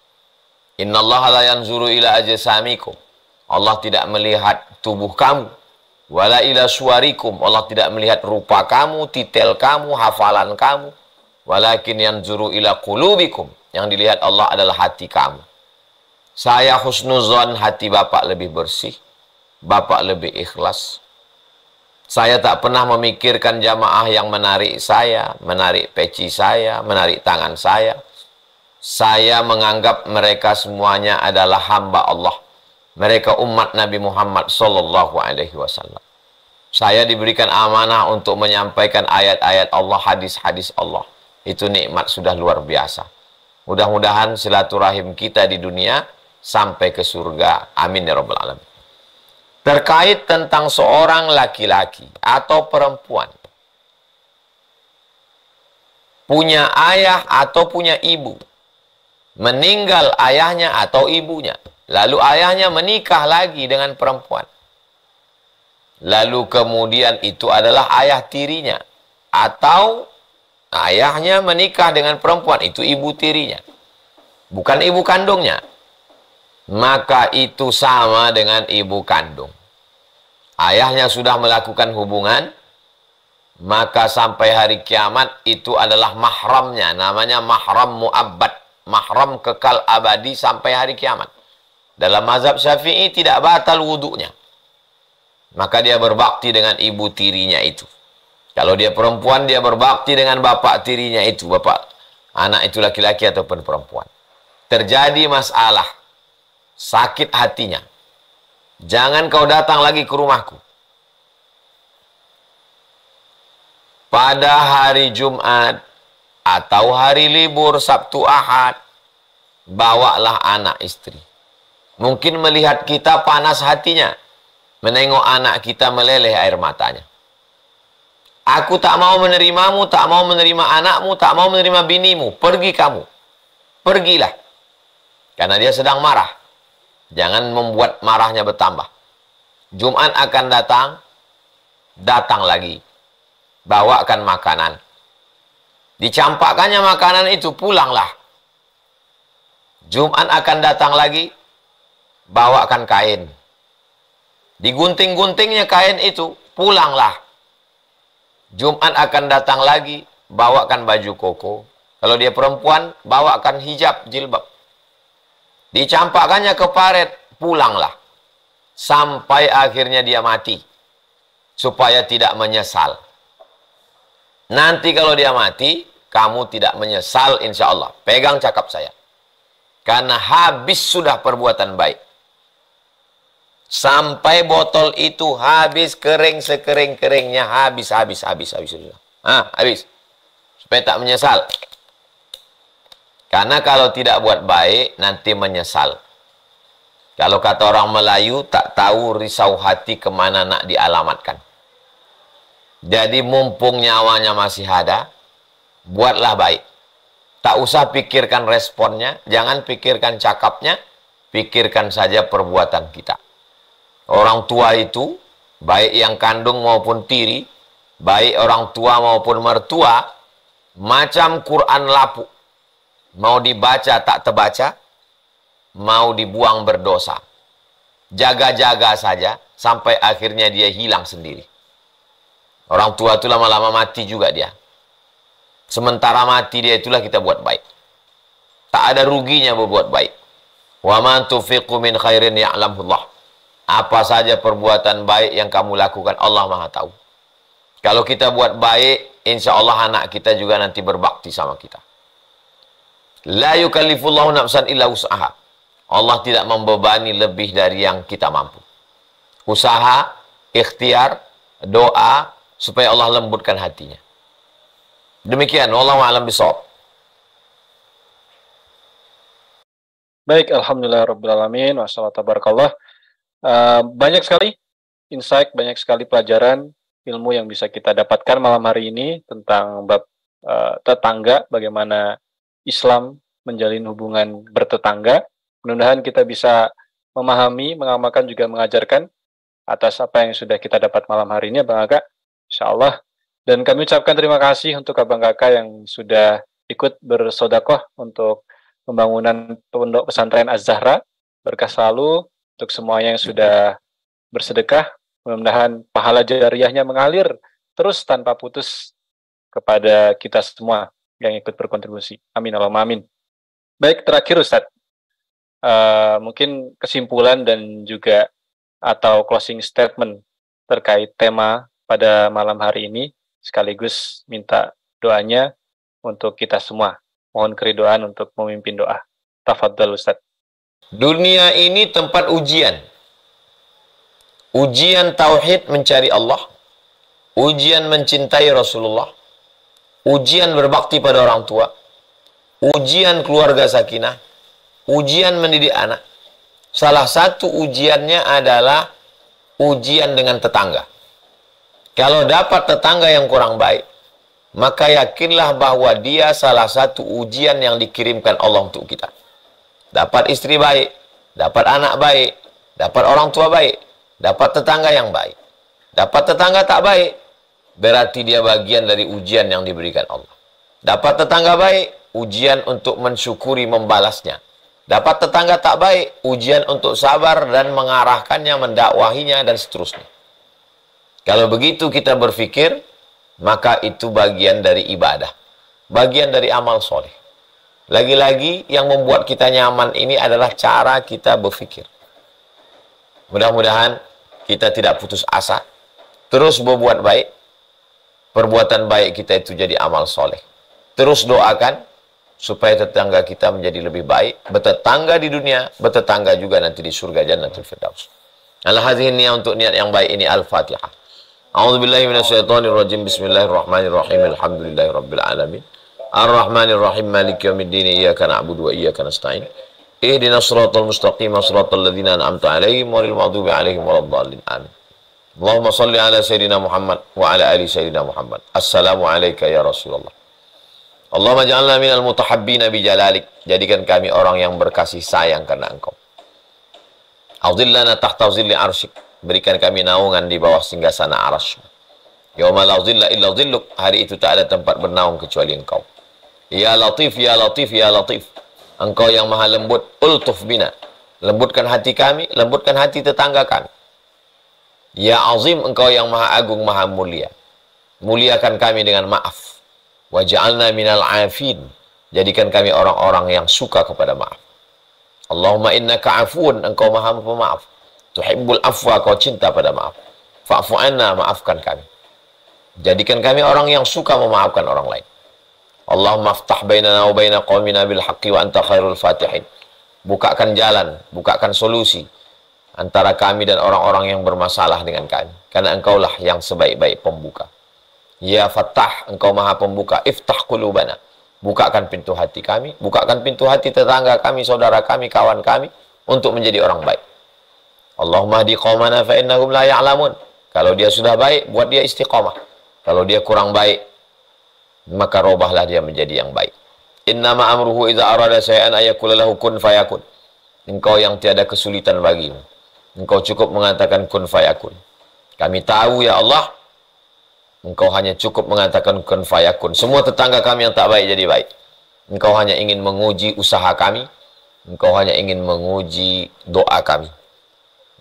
Innallaha la yanzuru ila ajsamikum. Allah tidak melihat tubuh kamu. Wala ila suwarikum. Allah tidak melihat rupa kamu, titel kamu, hafalan kamu. Walakin yanzuru ila qulubikum. Yang dilihat Allah adalah hati kamu. Saya husnuzon, hati bapak lebih bersih. Bapak lebih ikhlas. Saya tak pernah memikirkan jamaah yang menarik saya, menarik peci saya, menarik tangan saya. Saya menganggap mereka semuanya adalah hamba Allah. Mereka umat Nabi Muhammad sallallahu alaihi wasallam. Saya diberikan amanah untuk menyampaikan ayat-ayat Allah, hadis-hadis Allah. Itu nikmat sudah luar biasa. Mudah-mudahan silaturahim kita di dunia sampai ke surga. Amin ya rabbal alamin. Terkait tentang seorang laki-laki atau perempuan punya ayah atau punya ibu, meninggal ayahnya atau ibunya, lalu ayahnya menikah lagi dengan perempuan, lalu kemudian itu adalah ayah tirinya, atau ayahnya menikah dengan perempuan, itu ibu tirinya, bukan ibu kandungnya, maka itu sama dengan ibu kandung. Ayahnya sudah melakukan hubungan, maka sampai hari kiamat itu adalah mahramnya, namanya mahram mu'abbad, mahram kekal abadi sampai hari kiamat. Dalam mazhab Syafi'i tidak batal wudunya, maka dia berbakti dengan ibu tirinya itu. Kalau dia perempuan, dia berbakti dengan bapak tirinya itu, bapak anak itu laki-laki ataupun perempuan. Terjadi masalah, sakit hatinya, jangan kau datang lagi ke rumahku. Pada hari Jumat atau hari libur Sabtu Ahad, bawalah anak istri. Mungkin melihat kita panas hatinya, menengok anak kita meleleh air matanya. Aku tak mau menerimamu, tak mau menerima anakmu, tak mau menerima binimu. Pergi kamu. Pergilah. Karena dia sedang marah. Jangan membuat marahnya bertambah. Jumat akan datang, datang lagi. Bawakan makanan. Dicampakkannya makanan itu, pulanglah. Jumat akan datang lagi, bawakan kain. Digunting-guntingnya kain itu, pulanglah. Jumat akan datang lagi, bawakan baju koko. Kalau dia perempuan, bawakan hijab, jilbab. Dicampakkannya ke paret, pulanglah. Sampai akhirnya dia mati. Supaya tidak menyesal. Nanti kalau dia mati, kamu tidak menyesal insya Allah. Pegang cakap saya. Karena habis sudah perbuatan baik. Sampai botol itu habis, kering sekering-keringnya, habis. Habis. Supaya tak menyesal. Karena kalau tidak buat baik, nanti menyesal. Kalau kata orang Melayu, tak tahu risau hati kemana nak dialamatkan. Jadi mumpung nyawanya masih ada, buatlah baik. Tak usah pikirkan responnya, jangan pikirkan cakapnya, pikirkan saja perbuatan kita. Orang tua itu, baik yang kandung maupun tiri, baik orang tua maupun mertua, macam Quran lapuk. Mau dibaca tak terbaca, mau dibuang berdosa. Jaga-jaga saja, sampai akhirnya dia hilang sendiri. Orang tua itu lama-lama mati juga dia. Sementara mati dia itulah kita buat baik. Tak ada ruginya berbuat baik. Wa man tufiqu min khairin ya'lamullah. Apa saja perbuatan baik yang kamu lakukan, Allah Maha tahu. Kalau kita buat baik, insya Allah anak kita juga nanti berbakti sama kita. La yukallifullahu nafsan illa usaha. Allah tidak membebani lebih dari yang kita mampu. Usaha, ikhtiar, doa, supaya Allah lembutkan hatinya. Demikian, wallahu a'lam bishawab. Baik, alhamdulillah rabbil alamin, wassalatu tabarakallah. Banyak sekali insight, banyak sekali pelajaran ilmu yang bisa kita dapatkan malam hari ini tentang bab tetangga, bagaimana Islam menjalin hubungan bertetangga. Mudah-mudahan kita bisa memahami, mengamalkan, juga mengajarkan atas apa yang sudah kita dapat malam hari ini, Bang Aka. InsyaAllah. Dan kami ucapkan terima kasih untuk Abang Kakak yang sudah ikut bersodakoh untuk pembangunan pondok pesantren Az-Zahra. Berkah selalu untuk semuanya yang sudah bersedekah. Mudah-mudahan pahala jariyahnya mengalir terus tanpa putus kepada kita semua yang ikut berkontribusi. Amin Allahumma amin. Baik, terakhir Ustadz. Mungkin kesimpulan dan juga atau closing statement terkait tema pada malam hari ini, sekaligus minta doanya untuk kita semua. Mohon keridhaan untuk memimpin doa. Tafadhal Ustaz. Dunia ini tempat ujian. Ujian tauhid mencari Allah. Ujian mencintai Rasulullah. Ujian berbakti pada orang tua. Ujian keluarga sakinah. Ujian mendidik anak. Salah satu ujiannya adalah ujian dengan tetangga. Kalau dapat tetangga yang kurang baik, maka yakinlah bahwa dia salah satu ujian yang dikirimkan Allah untuk kita. Dapat istri baik, dapat anak baik, dapat orang tua baik, dapat tetangga yang baik. Dapat tetangga tak baik, berarti dia bagian dari ujian yang diberikan Allah. Dapat tetangga baik, ujian untuk mensyukuri membalasnya. Dapat tetangga tak baik, ujian untuk sabar dan mengarahkannya, mendakwahinya, dan seterusnya. Kalau begitu kita berpikir, maka itu bagian dari ibadah, bagian dari amal soleh. Lagi-lagi yang membuat kita nyaman ini adalah cara kita berpikir. Mudah-mudahan kita tidak putus asa, terus berbuat baik. Perbuatan baik kita itu jadi amal soleh. Terus doakan supaya tetangga kita menjadi lebih baik, bertetangga di dunia, bertetangga juga nanti di surga Jannatul Firdaus. Al-hadhihi niat untuk niat yang baik ini. Al-Fatihah. A'udzubillahi minasyaitonirrajim. Bismillahirrahmanirrahim. Alhamdulillahirabbil alamin. Ar-Rahmanirrahim. Maliki yaumiddin. Iyyaka na'budu wa iyyaka nasta'in. Ihdinas shiratal mustaqim, shiratal ladzina an'amta 'alaihim ghairil maghdubi 'alaihim waladdallin. Amin. Allahumma shalli ala sayyidina Muhammad wa ala ali sayyidina Muhammad. Assalamu alayka ya Rasulullah. Allahumma ja'alna minal mutahabbina bi jalalik. Jadikan kami orang yang berkasih sayang karena Engkau. A'udhillana tahta zilli arsyik. Berikan kami naungan di bawah singgasana arasy. Yauma la zilla illa zilluk. Hari itu tak ada tempat bernaung kecuali Engkau. Ya Latif, ya Latif, ya Latif. Engkau yang maha lembut, ultuf bina. Lembutkan hati kami, lembutkan hati tetangga kami. Ya Azim, Engkau yang maha agung, maha mulia. Muliakan kami dengan maaf. Wa ja'alna minal afin. Jadikan kami orang-orang yang suka kepada maaf. Allahumma innaka afuun, Engkau maha pemaaf. Tuhibbul afwa, Kau cinta pada maaf. Fa'fu anna, maafkan kami. Jadikan kami orang yang suka memaafkan orang lain. Allahumma aftah bainana wa baina qaumina bil haqqi wa anta khairul fatihin. Bukakan jalan, bukakan solusi antara kami dan orang-orang yang bermasalah dengan kami. Karena Engkaulah yang sebaik-baik pembuka. Ya Fattah, Engkau maha pembuka. Iftah qulubana. Bukakan pintu hati kami, bukakan pintu hati tetangga kami, saudara kami, kawan kami, untuk menjadi orang baik. Allahumma hdi qaumana fa innahum la ya'lamun. Kalau dia sudah baik, buat dia istiqamah. Kalau dia kurang baik, maka robahlah dia menjadi yang baik. Innama amruhu idza arada syai'an ayakula lahu kun fayakun. Engkau yang tiada kesulitan bagimu. Engkau cukup mengatakan kun fayakun. Kami tahu ya Allah, Engkau hanya cukup mengatakan kun fayakun. Semua tetangga kami yang tak baik jadi baik. Engkau hanya ingin menguji usaha kami. Engkau hanya ingin menguji doa kami.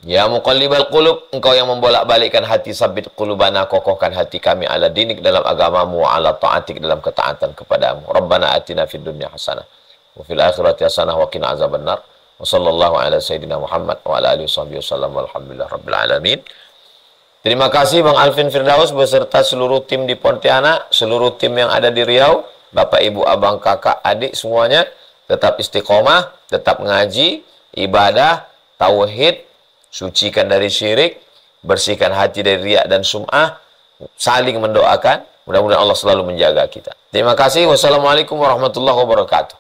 Ya muqallibal qulub, Engkau yang membolak-balikkan hati, sabit qulubana, kokohkan hati kami ala dinik, dalam agamamu, wa ala ta'atik, dalam ketaatan kepadamu. Rabbana atina fid dunya hasanah wa fil akhirati hasanah wa qina azabannar. Wa sallallahu ala sayyidina Muhammad wa ala alihi wasallam walhamdulillah rabbil alamin. Terima kasih Bang Alvin Firdaus beserta seluruh tim di Pontianak, seluruh tim yang ada di Riau, Bapak, Ibu, Abang, Kakak, Adik semuanya tetap istiqomah, tetap ngaji, ibadah, tauhid, sucikan dari syirik, bersihkan hati dari riya dan sum'ah, saling mendoakan. Mudah-mudahan Allah selalu menjaga kita. Terima kasih. Wassalamualaikum warahmatullahi wabarakatuh.